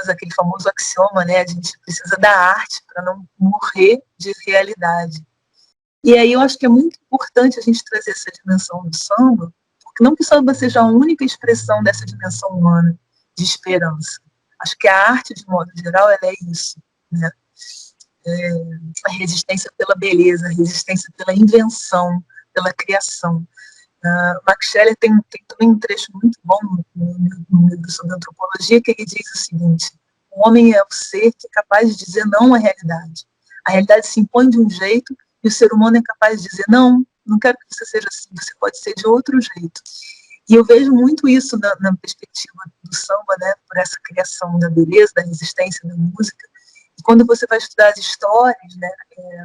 Aquele famoso axioma, né? A gente precisa da arte para não morrer de realidade. E aí eu acho que é muito importante a gente trazer essa dimensão do samba, porque não que o samba seja a única expressão dessa dimensão humana de esperança. Acho que a arte, de modo geral, ela é isso, né? A resistência pela beleza, a resistência pela invenção, pela criação. Max Scheler tem também um trecho muito bom no livro sobre antropologia, que ele diz o seguinte: o homem é o ser que é capaz de dizer não à realidade. A realidade se impõe de um jeito e o ser humano é capaz de dizer não quero que você seja assim, você pode ser de outro jeito. E eu vejo muito isso na perspectiva do samba, né, por essa criação da beleza, da resistência da música. E quando você vai estudar as histórias, né,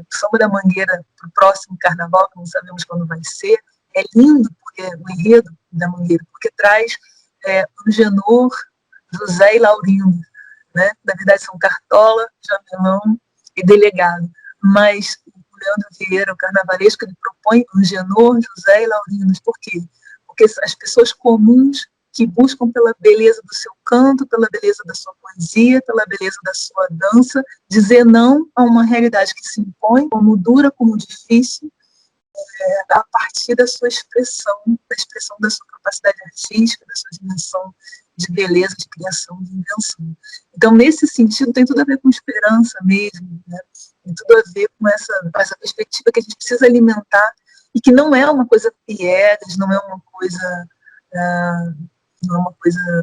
o Samba da Mangueira para o próximo carnaval, que não sabemos quando vai ser, é lindo, porque o enredo da Mangueira, porque traz Angenor, José e Laurindo, né? Na verdade são Cartola, Jamelão e Delegado, mas o Leandro Vieira, o carnavalesco, ele propõe Angenor, José e Laurindo. Por quê? Porque as pessoas comuns que buscam pela beleza do seu canto, pela beleza da sua poesia, pela beleza da sua dança, dizer não a uma realidade que se impõe, como dura, como difícil, a partir da sua expressão, da expressão da sua capacidade artística, da sua dimensão de beleza, de criação, de invenção. Então, nesse sentido, tem tudo a ver com esperança mesmo, né? Tem tudo a ver com essa perspectiva que a gente precisa alimentar e que não é uma coisa piegas, não é uma coisa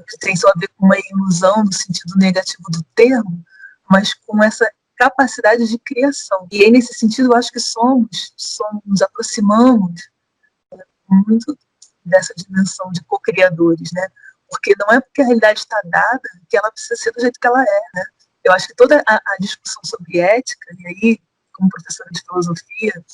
que tem só a ver com uma ilusão no sentido negativo do termo, mas com essa capacidade de criação. E aí, nesse sentido, eu acho que nos aproximamos muito dessa dimensão de co-criadores, né? Porque não é porque a realidade está dada que ela precisa ser do jeito que ela é, né? Eu acho que toda a discussão sobre ética, e aí, como professora de filosofia,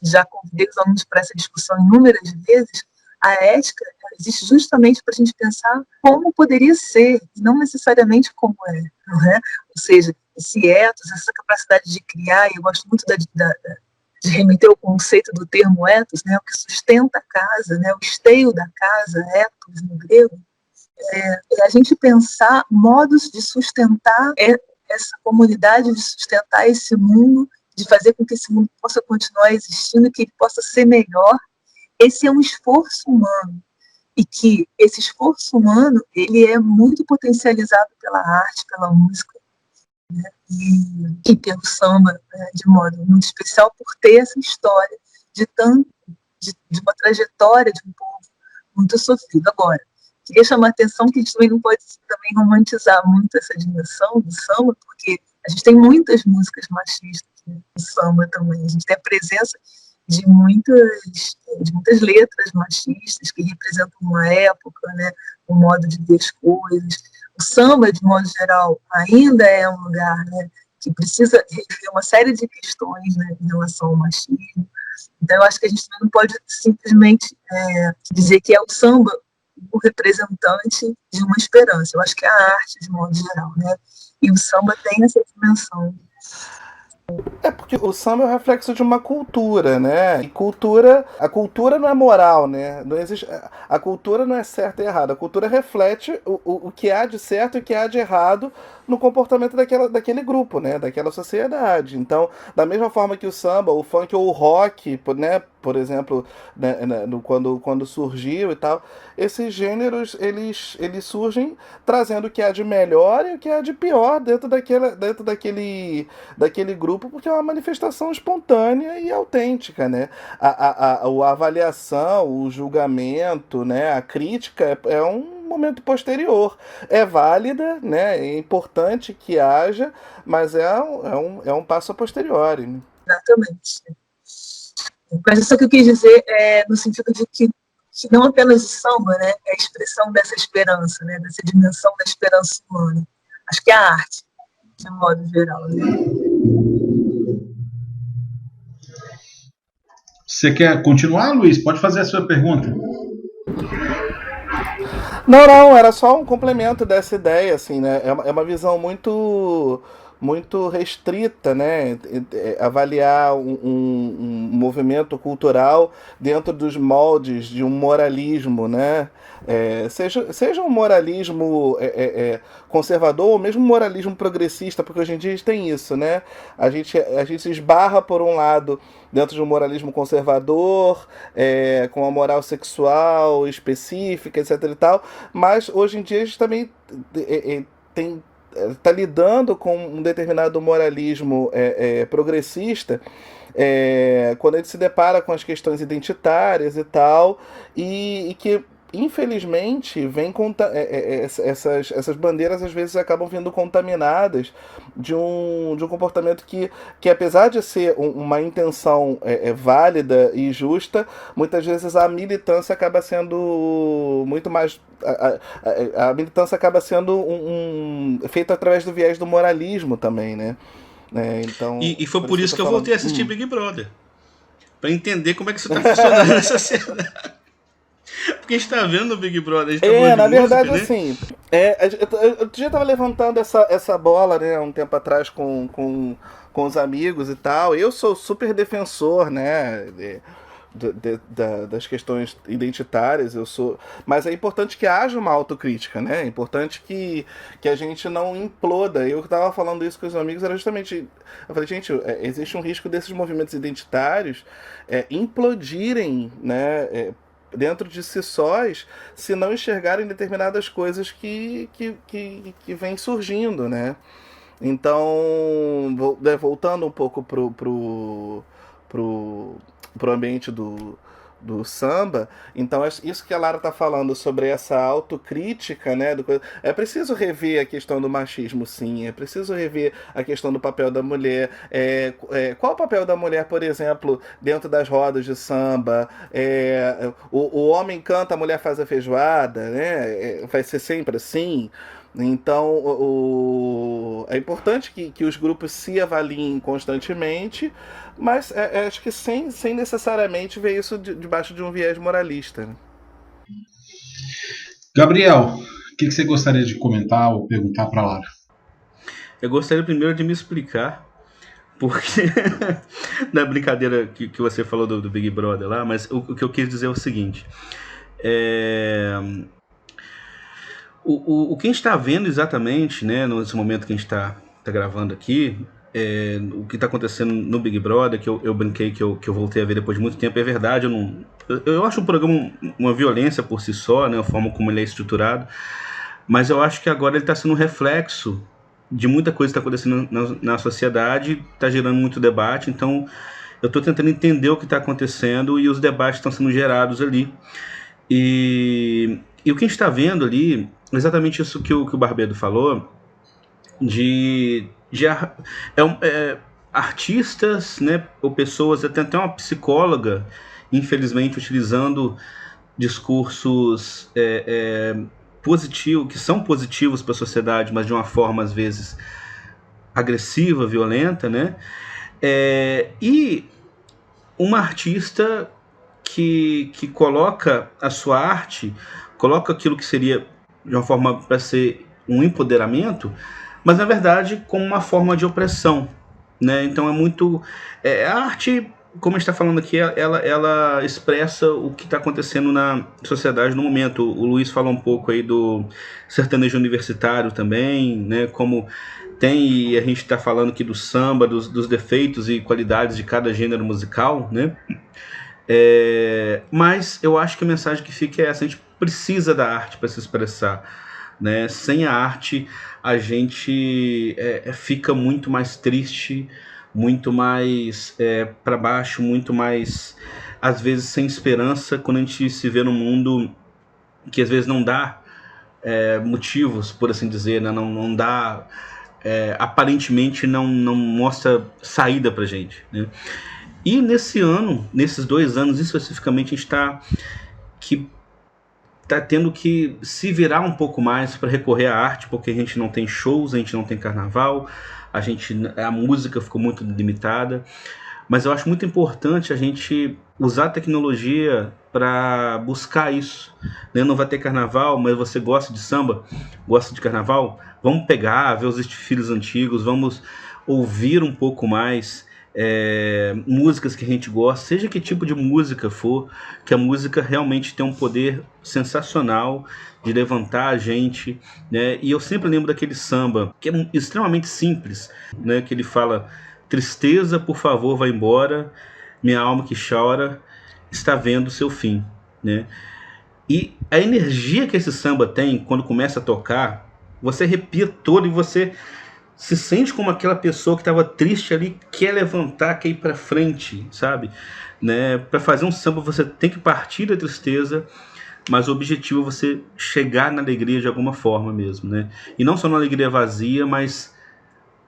já convidei os alunos para essa discussão inúmeras vezes, a ética existe justamente para a gente pensar como poderia ser, não necessariamente como é, não é? Ou seja, esse ethos, essa capacidade de criar, e eu gosto muito de remeter ao conceito do termo ethos, né, o que sustenta a casa, né, o esteio da casa, ethos no grego, é a gente pensar modos de sustentar essa comunidade, de sustentar esse mundo, de fazer com que esse mundo possa continuar existindo, que ele possa ser melhor. Esse é um esforço humano, e que esse esforço humano ele é muito potencializado pela arte, pela música, né? E pelo samba, né, de modo muito especial, por ter essa história de uma trajetória de um povo muito sofrido. Agora, queria chamar a atenção que a gente também não pode também romantizar muito essa dimensão do samba, porque a gente tem muitas músicas machistas, né, no samba também. A gente tem a presença de muitas letras machistas que representam uma época, né, um modo de ver as coisas. O samba, de modo geral, ainda é um lugar, né, que precisa rever uma série de questões, né, em relação ao machismo. Então, eu acho que a gente não pode simplesmente dizer que é o samba o representante de uma esperança. Eu acho que é a arte, de modo geral, né? E o samba tem essa dimensão. É porque o samba é o reflexo de uma cultura, né? E a cultura não é moral, né? Não existe, a cultura não é certa e errada. A cultura reflete o que há de certo e o que há de errado no comportamento daquele grupo, né? Daquela sociedade. Então, da mesma forma que o samba, o funk ou o rock, né? Por exemplo, né, quando surgiu e tal, esses gêneros eles surgem trazendo o que há de melhor e o que há de pior dentro daquele grupo, porque é uma manifestação espontânea e autêntica, né? A avaliação, o julgamento, né? A crítica é um momento posterior. É válida, né? É importante que haja, mas é um passo a posteriori. Né? Exatamente. Mas isso que eu quis dizer é no sentido de que não apenas o samba, né, é a expressão dessa esperança, né, dessa dimensão da esperança humana. Acho que é a arte, de modo geral. Né? Você quer continuar, Luiz? Pode fazer a sua pergunta. Não, era só um complemento dessa ideia, assim, né? É uma visão muito restrita, né? Avaliar um movimento cultural dentro dos moldes de um moralismo, né? Seja um moralismo conservador ou mesmo um moralismo progressista, porque hoje em dia a gente tem isso, né? A gente se esbarra, por um lado, dentro de um moralismo conservador, com a moral sexual específica, etc e tal, mas hoje em dia a gente também está lidando com um determinado moralismo progressista, quando a gente se depara com as questões identitárias e tal, e que infelizmente essas bandeiras às vezes acabam vindo contaminadas de um comportamento que apesar de ser uma intenção válida e justa, muitas vezes a militância acaba sendo muito mais a militância acaba sendo feita através do viés do moralismo também, né? Então, e foi por isso que eu voltei a assistir Big Brother, para entender como é que isso está funcionando na sociedade. Porque a gente tá vendo o Big Brother, a gente tá na verdade, música, né? assim, eu já tava levantando essa bola, né, um tempo atrás com os amigos e tal. Eu sou super defensor, né, das questões identitárias, mas é importante que haja uma autocrítica, né? É importante que a gente não imploda. Eu estava falando isso com os amigos, era justamente, eu falei, gente, existe um risco desses movimentos identitários implodirem, né? Dentro de si sós, se não enxergarem determinadas coisas que vêm surgindo, né? Então, voltando um pouco pro ambiente do samba, então isso que a Lara tá falando sobre essa autocrítica, né? É preciso rever a questão do machismo, sim, é preciso rever a questão do papel da mulher. Qual o papel da mulher, por exemplo, dentro das rodas de samba? O homem canta, a mulher faz a feijoada, né? Vai ser sempre assim. Então, é importante que os grupos se avaliem constantemente, mas acho que sem necessariamente ver isso debaixo de um viés moralista. Né? Gabriel, o que você gostaria de comentar ou perguntar para a Lara? Eu gostaria primeiro de me explicar, porque na brincadeira que você falou do Big Brother lá, mas o que eu quis dizer é o seguinte. O que a gente está vendo exatamente, né, nesse momento que a gente está gravando aqui, o que está acontecendo no Big Brother, que eu brinquei que eu voltei a ver depois de muito tempo, é verdade, eu acho o programa uma violência por si só, né, a forma como ele é estruturado, mas eu acho que agora ele está sendo um reflexo de muita coisa que está acontecendo na sociedade, está gerando muito debate, então eu estou tentando entender o que está acontecendo e os debates estão sendo gerados ali. E o que a gente está vendo ali, exatamente isso que o Barbedo falou, artistas, né, ou pessoas, até uma psicóloga, infelizmente, utilizando discursos positivos, que são positivos para a sociedade, mas de uma forma, às vezes, agressiva, violenta, né? E uma artista que coloca a sua arte, coloca aquilo que seria de uma forma para ser um empoderamento, mas na verdade como uma forma de opressão, né? Então é muito... a arte, como a gente está falando aqui, ela expressa o que está acontecendo na sociedade no momento. O Luiz falou um pouco aí do sertanejo universitário também, né? Como tem, e a gente está falando aqui do samba, dos defeitos e qualidades de cada gênero musical, né? Mas eu acho que a mensagem que fica é essa: a gente precisa da arte para se expressar, né? Sem a arte a gente fica muito mais triste, muito mais para baixo, muito mais, às vezes, sem esperança, quando a gente se vê num mundo que às vezes não dá motivos, por assim dizer, né? Não dá, aparentemente não mostra saída pra gente, né? E nesses 2 anos especificamente, a gente tá tendo que se virar um pouco mais para recorrer à arte, porque a gente não tem shows, a gente não tem carnaval, a música ficou muito limitada. Mas eu acho muito importante a gente usar a tecnologia para buscar isso, né? Não vai ter carnaval, mas você gosta de samba, gosta de carnaval, vamos pegar, ver os desfiles antigos, vamos ouvir um pouco mais músicas que a gente gosta, seja que tipo de música for, que a música realmente tem um poder sensacional de levantar a gente, né? E eu sempre lembro daquele samba, que é extremamente simples, né? Que ele fala: tristeza, por favor, vai embora, minha alma que chora está vendo o seu fim, né? E a energia que esse samba tem, quando começa a tocar, você arrepia todo e você se sente como aquela pessoa que estava triste ali, quer levantar, quer ir para frente, sabe? Né? Para fazer um samba você tem que partir da tristeza, mas o objetivo é você chegar na alegria de alguma forma mesmo, né? E não só na alegria vazia, mas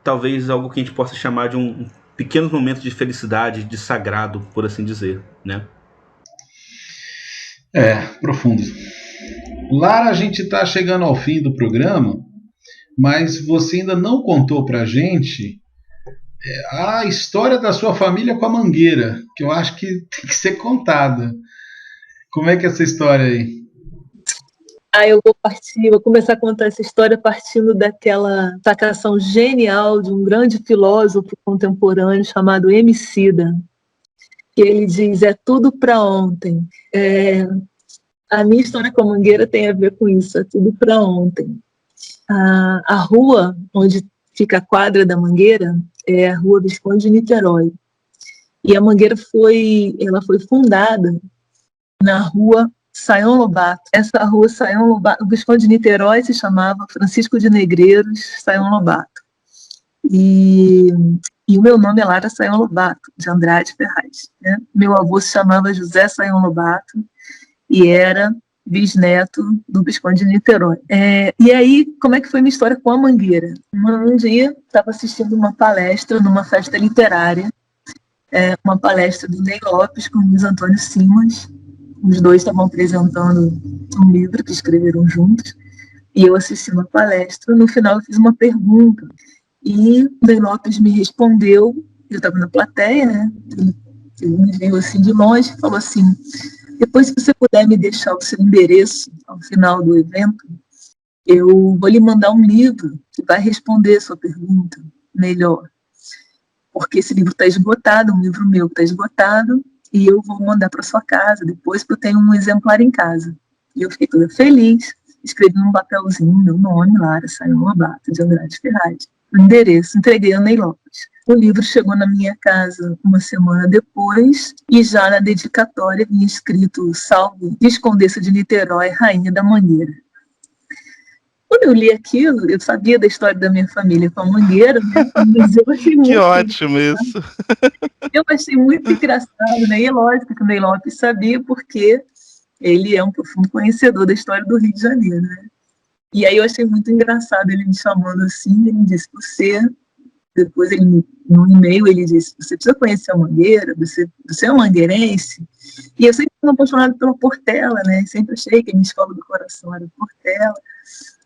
talvez algo que a gente possa chamar de um pequeno momento de felicidade, de sagrado, por assim dizer, né? Profundo. Lara, a gente está chegando ao fim do programa, mas você ainda não contou pra gente a história da sua família com a Mangueira, que eu acho que tem que ser contada. Como é que é essa história aí? Eu vou começar a contar essa história partindo daquela sacação genial de um grande filósofo contemporâneo chamado Emicida, que ele diz: é tudo para ontem. A minha história com a Mangueira tem a ver com isso, é tudo para ontem. A rua onde fica a quadra da Mangueira é a Rua Visconde de Niterói. E a Mangueira foi fundada na Rua Sayão Lobato. Essa Rua Sayão Lobato, o Visconde de Niterói se chamava Francisco de Negreiros Sayão Lobato. E o meu nome é Lara Sayão Lobato, de Andrade Ferraz, né? Meu avô se chamava José Sayão Lobato e era bisneto do Visconde de Niterói. E aí, como é que foi minha história com a Mangueira? Um dia, estava assistindo uma palestra numa festa literária, uma palestra do Ney Lopes com o Luiz Antônio Simas. Os dois estavam apresentando um livro que escreveram juntos, e eu assisti uma palestra. No final, eu fiz uma pergunta, e o Ney Lopes me respondeu. Eu estava na plateia, né? Ele me viu assim de longe e falou assim: depois, se você puder me deixar o seu endereço ao final do evento, eu vou lhe mandar um livro que vai responder a sua pergunta melhor. Porque esse livro está esgotado, um livro meu está esgotado, e eu vou mandar para sua casa depois, porque eu tenho um exemplar em casa. E eu fiquei toda feliz, escrevi num papelzinho meu nome, Lara Sayão Lobato, de Andrade Ferraz, o endereço, entreguei a Ney Lopes. O livro chegou na minha casa uma semana depois, e já na dedicatória vinha escrito: Salve Viscondessa de Niterói, Rainha da Mangueira. Quando eu li aquilo, eu sabia da história da minha família com a Mangueira, né? Mas eu achei muito Que ótimo isso. Eu achei muito engraçado, né? E é lógico que o Ney Lopes sabia, porque ele é um profundo conhecedor da história do Rio de Janeiro, né? E aí eu achei muito engraçado ele me chamando assim. Ele disse: depois ele, no e-mail, ele disse: você precisa conhecer a Mangueira, você é mangueirense. E eu sempre fui apaixonada pela Portela, né? Sempre achei que a minha escola do coração era Portela.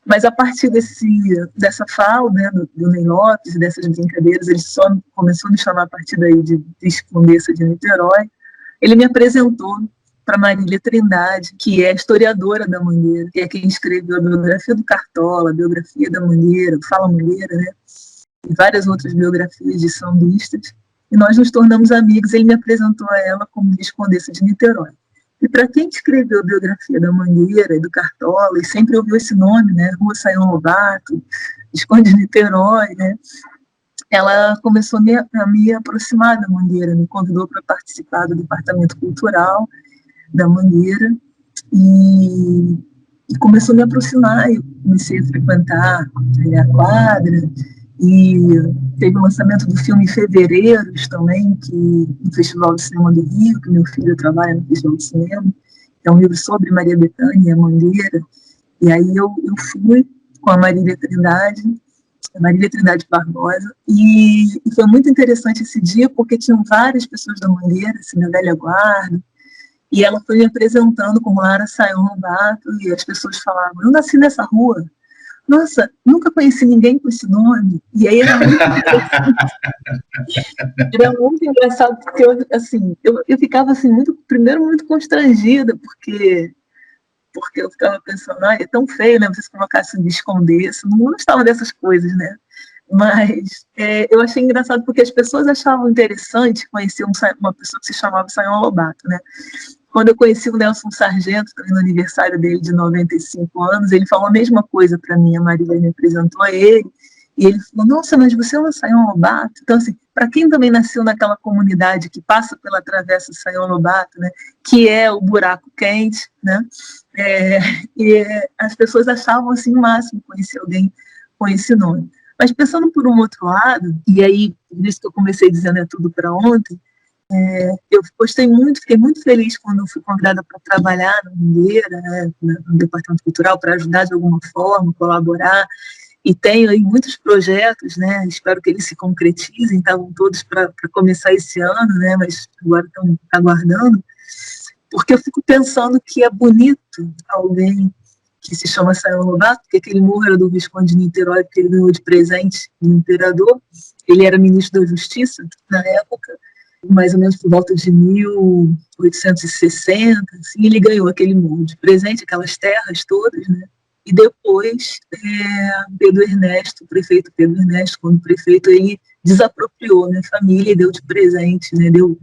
Mas a partir dessa fala, né, do Ney Lopes, dessas brincadeiras, ele só começou a me chamar a partir daí de Viscondessa de Niterói. Ele me apresentou para Marília Trindade, que é a historiadora da Mangueira, que é quem escreveu a biografia do Cartola, a biografia da Mangueira, Fala Mangueira, né? e várias outras biografias de sambistas, e nós nos tornamos amigos. Ele me apresentou a ela como Viscondessa de Niterói. E para quem escreveu a biografia da Mangueira e do Cartola, e sempre ouviu esse nome, né, Rua Sayão Lobato, Visconde de Niterói, né, ela começou a me aproximar da Mangueira, me convidou para participar do departamento cultural da Mangueira, e começou a me aproximar. Eu comecei a frequentar a quadra, e teve o lançamento do filme Fevereiros também, que no Festival de Cinema do Rio, que meu filho trabalha no Festival de Cinema. É um livro sobre Maria Bethânia e a Mangueira. E aí eu fui com a Marília Trindade Barbosa, e foi muito interessante esse dia, porque tinham várias pessoas da Mangueira, assim, da velha guarda, e ela foi me apresentando como Lara Sayão Lobato, e as pessoas falavam: eu nasci nessa rua. Nossa, nunca conheci ninguém com esse nome. E aí era muito engraçado, porque eu ficava assim, primeiro muito constrangida, porque eu ficava pensando, é tão feio, né, vocês colocassem de esconder, não gostava dessas coisas, né? Mas eu achei engraçado, porque as pessoas achavam interessante conhecer uma pessoa que se chamava Sayão Lobato, né? Quando eu conheci o Nelson Sargento, também no aniversário dele de 95 anos, ele falou a mesma coisa para mim. A Marília me apresentou a ele, e ele falou: nossa, mas você é uma Sayão Lobato? Então, assim, para quem também nasceu naquela comunidade que passa pela Travessa Sayão Lobato, né, que é o Buraco Quente, né, as pessoas achavam assim o máximo conhecer alguém com esse nome. Mas pensando por um outro lado, e aí, por isso que eu comecei dizendo é tudo para ontem, eu gostei muito, fiquei muito feliz quando fui convidada para trabalhar na Mangueira, né, no Departamento Cultural, para ajudar de alguma forma, colaborar, e tenho aí muitos projetos, né, espero que eles se concretizem, estavam todos para começar esse ano, né, mas agora estão aguardando, porque eu fico pensando que é bonito alguém que se chama Sayão Lobato, porque aquele morro era do Visconde de Niterói, que ele ganhou de presente do imperador. Ele era ministro da Justiça na época, mais ou menos por volta de 1860, assim, ele ganhou aquele morro de presente, aquelas terras todas, né? E depois, Pedro Ernesto, o prefeito Pedro Ernesto, quando prefeito, ele desapropriou, né, a família, e deu de presente, né, deu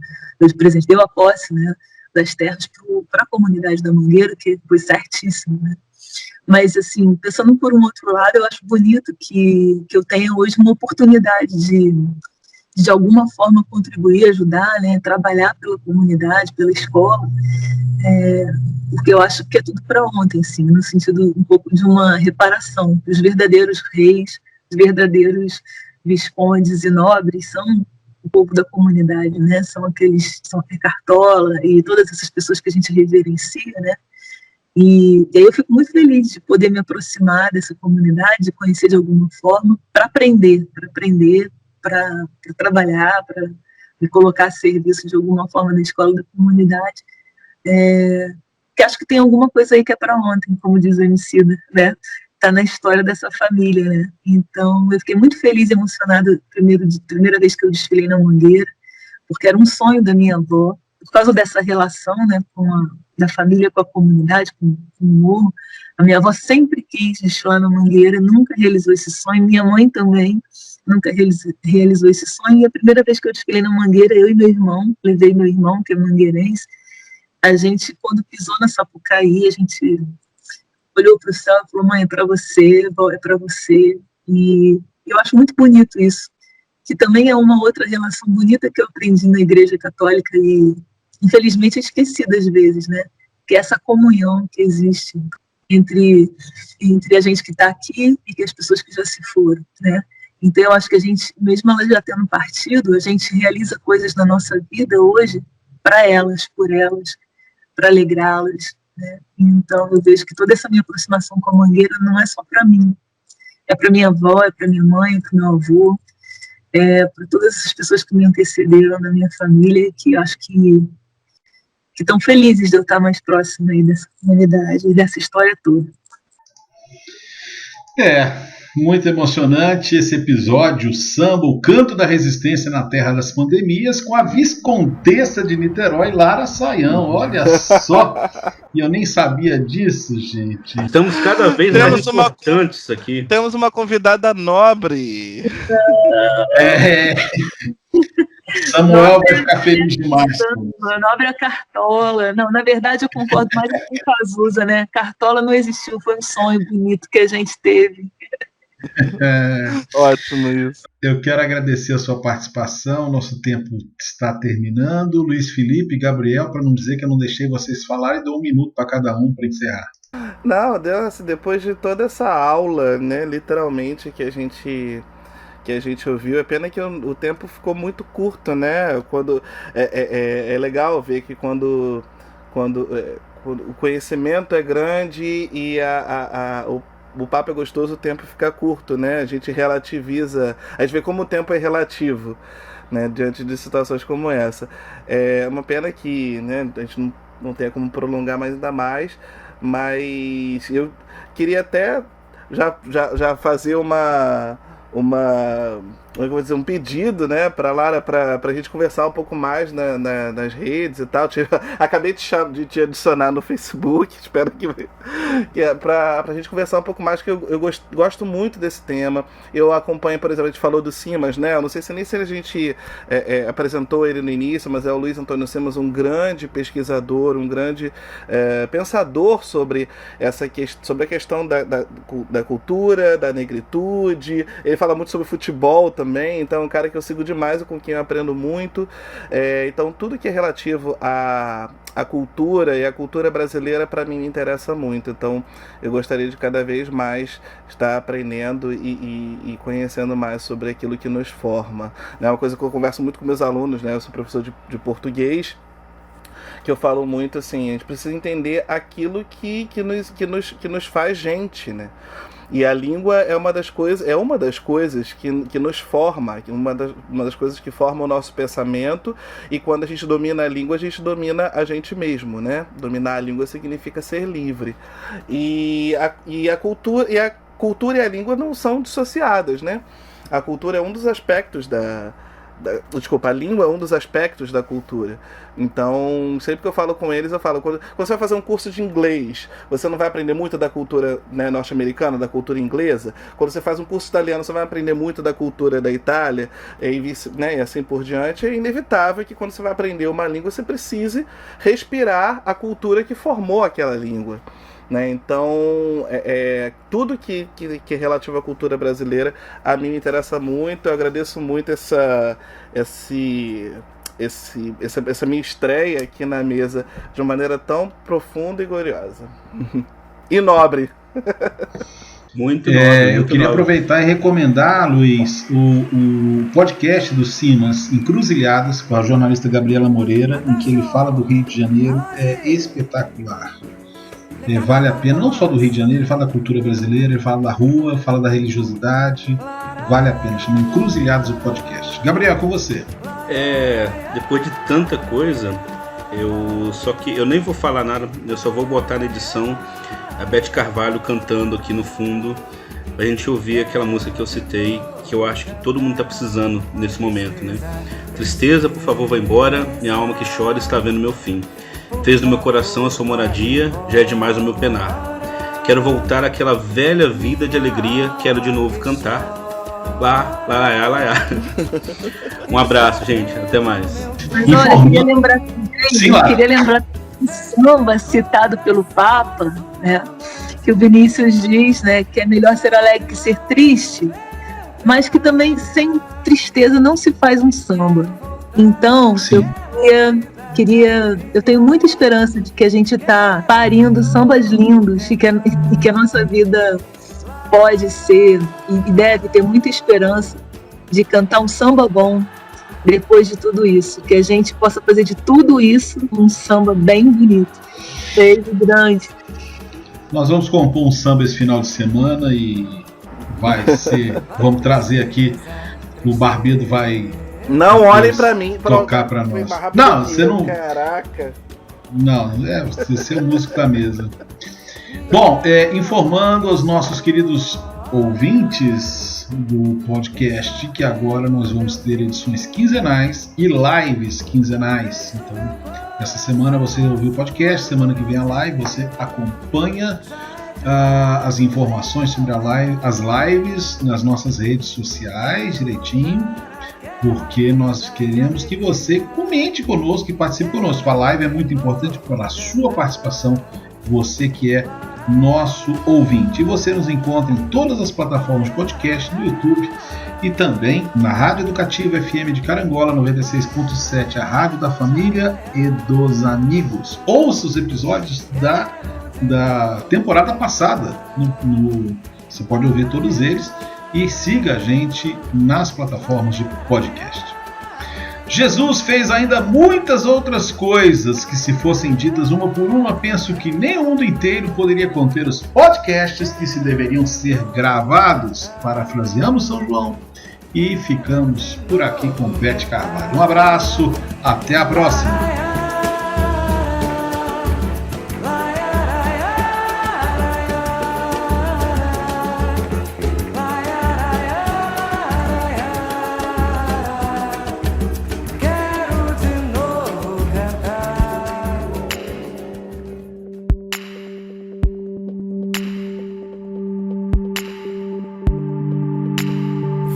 a posse, né, das terras para a comunidade da Mangueira, que foi certíssimo, né? Mas, assim, pensando por um outro lado, eu acho bonito que eu tenha hoje uma oportunidade de alguma forma contribuir, ajudar, né, trabalhar pela comunidade, pela escola, porque eu acho que é tudo para ontem, assim, no sentido um pouco de uma reparação. Os verdadeiros reis, os verdadeiros viscondes e nobres são o povo da comunidade, né? São a Cartola e todas essas pessoas que a gente reverencia, né? E aí eu fico muito feliz de poder me aproximar dessa comunidade, de conhecer de alguma forma, para aprender, para trabalhar, para me colocar a serviço de alguma forma na escola da comunidade. Que acho que tem alguma coisa aí que é para ontem, como diz o Emicida, né? Está na história dessa família, né? Então, eu fiquei muito feliz e emocionada, primeira vez que eu desfilei na Mangueira, porque era um sonho da minha avó, por causa dessa relação, né, da família com a comunidade, com o morro. A minha avó sempre quis desfilar na Mangueira, nunca realizou esse sonho, minha mãe também nunca realizou esse sonho, e a primeira vez que eu desfilei na Mangueira, eu e meu irmão, levei meu irmão, que é mangueirense, a gente, quando pisou na Sapucaí, a gente olhou para o céu e falou: mãe, é para você, vó, é para você. E eu acho muito bonito isso, que também é uma outra relação bonita que eu aprendi na Igreja Católica e, infelizmente, é esquecida às vezes, né? Que é essa comunhão que existe entre a gente que está aqui e as pessoas que já se foram, né? Então, eu acho que a gente, mesmo elas já tendo partido, a gente realiza coisas na nossa vida hoje para elas, por elas, para alegrá-las, né? Então, eu vejo que toda essa minha aproximação com a Mangueira não é só para mim, é para minha avó, é para minha mãe, é para meu avô, para todas essas pessoas que me antecederam na minha família, que eu acho que estão felizes de eu estar mais próxima aí dessa comunidade, dessa história toda. Muito emocionante esse episódio, o samba, o canto da resistência na terra das pandemias, com a Viscontessa de Niterói, Lara Saião. Olha só, e eu nem sabia disso, gente. Estamos cada vez mais importantes aqui. Temos uma convidada nobre. Samuel vai ficar feliz demais. Nobre é Cartola. Não, na verdade eu concordo mais com o Cazuza, né? Cartola não existiu, foi um sonho bonito que a gente teve. Ótimo isso. Eu quero agradecer a sua participação. Nosso tempo está terminando. Luiz Felipe, Gabriel, para não dizer que eu não deixei vocês falarem, dou 1 minuto para cada um para encerrar. Não, depois de toda essa aula, né, literalmente, que a gente ouviu, é pena que o tempo ficou muito curto, né? É legal ver que quando o conhecimento é grande e o papo é gostoso, o tempo fica curto, né? A gente relativiza, a gente vê como o tempo é relativo, né? Diante de situações como essa. É uma pena que, né, a gente não tenha como prolongar mais ainda mais, mas eu queria até já fazer um pedido, né, para Lara, para a gente conversar um pouco mais nas redes e tal. Acabei de te adicionar no Facebook, espero que para a gente conversar um pouco mais, que eu gosto muito desse tema. Eu acompanho, por exemplo, a gente falou do Simas, né? Eu não sei se a gente apresentou ele no início, mas é o Luiz Antônio Simas, um grande pesquisador, um grande pensador sobre a questão da cultura, da negritude. Ele fala muito sobre futebol também, então é um cara que eu sigo demais, com quem eu aprendo muito. Então tudo que é relativo à cultura e à cultura brasileira, para mim, me interessa muito. Então eu gostaria de cada vez mais estar aprendendo e conhecendo mais sobre aquilo que nos forma. É uma coisa que eu converso muito com meus alunos, né? Eu sou professor de português, que eu falo muito assim, a gente precisa entender aquilo que nos faz gente, né? E a língua é uma das coisas que nos forma, uma das coisas que forma o nosso pensamento, e quando a gente domina a língua, a gente domina a gente mesmo, né? Dominar a língua significa ser livre. E a cultura e a língua não são dissociadas, né? A cultura é um dos aspectos a língua é um dos aspectos da cultura. Então, sempre que eu falo com eles, eu falo, quando você vai fazer um curso de inglês, você não vai aprender muito da cultura, né, norte-americana, da cultura inglesa. Quando você faz um curso italiano, você vai aprender muito da cultura da Itália, e assim por diante. É inevitável que quando você vai aprender uma língua, você precise respirar a cultura que formou aquela língua, né? Então, tudo que é relativo à cultura brasileira, a mim me interessa muito. Eu agradeço muito essa minha estreia aqui na mesa de uma maneira tão profunda e gloriosa. E nobre. Muito nobre. Eu queria aproveitar e recomendar, Luiz, o podcast do Simas, Encruzilhadas, com a jornalista Gabriela Moreira, em que ele fala do Rio de Janeiro. É espetacular. Vale a pena, não só do Rio de Janeiro, ele fala da cultura brasileira, ele fala da rua, fala da religiosidade, vale a pena, chama Encruzilhados o podcast. Gabriel, com você. Depois de tanta coisa, eu nem vou falar nada, eu só vou botar na edição a Beth Carvalho cantando aqui no fundo, pra gente ouvir aquela música que eu citei, que eu acho que todo mundo tá precisando nesse momento, né? Tristeza, por favor, vai embora, minha alma que chora está vendo meu fim. Fez do meu coração a sua moradia, já é demais o meu penar. Quero voltar àquela velha vida de alegria, quero de novo cantar. Lá, Um abraço, gente, até mais. Mas olha, queria lembrar um samba citado pelo Papa, né? Que o Vinícius diz, né, que é melhor ser alegre que ser triste, mas que também sem tristeza não se faz um samba. Então, eu tenho muita esperança de que a gente está parindo sambas lindos e que a nossa vida pode ser e deve ter muita esperança de cantar um samba bom depois de tudo isso, que a gente possa fazer de tudo isso um samba bem bonito. Beijo grande. Nós vamos compor um samba esse final de semana e vamos trazer aqui, o Barbedo vai... Não olhem pra mim. Tocar pra nós. Não, você não... Caraca. Não, você é o músico da mesa. Bom, informando aos nossos queridos ouvintes do podcast, que agora nós vamos ter edições quinzenais e lives quinzenais. Então, essa semana você ouviu o podcast, semana que vem a live, você acompanha as informações sobre as lives nas nossas redes sociais direitinho, porque nós queremos que você comente conosco, que participe conosco. A live é muito importante pela sua participação, você que é nosso ouvinte. E você nos encontra em todas as plataformas de podcast, no YouTube e também na Rádio Educativa FM de Carangola 96.7, a rádio da família e dos amigos. Ouça os episódios da temporada passada, você pode ouvir todos eles e siga a gente nas plataformas de podcast. Jesus fez ainda muitas outras coisas que, se fossem ditas uma por uma, penso que nem o mundo inteiro poderia conter os podcasts que se deveriam ser gravados. Parafraseamos São João e ficamos por aqui com Beth Carvalho. Um abraço, até a próxima!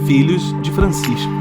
Filhos de Francisco.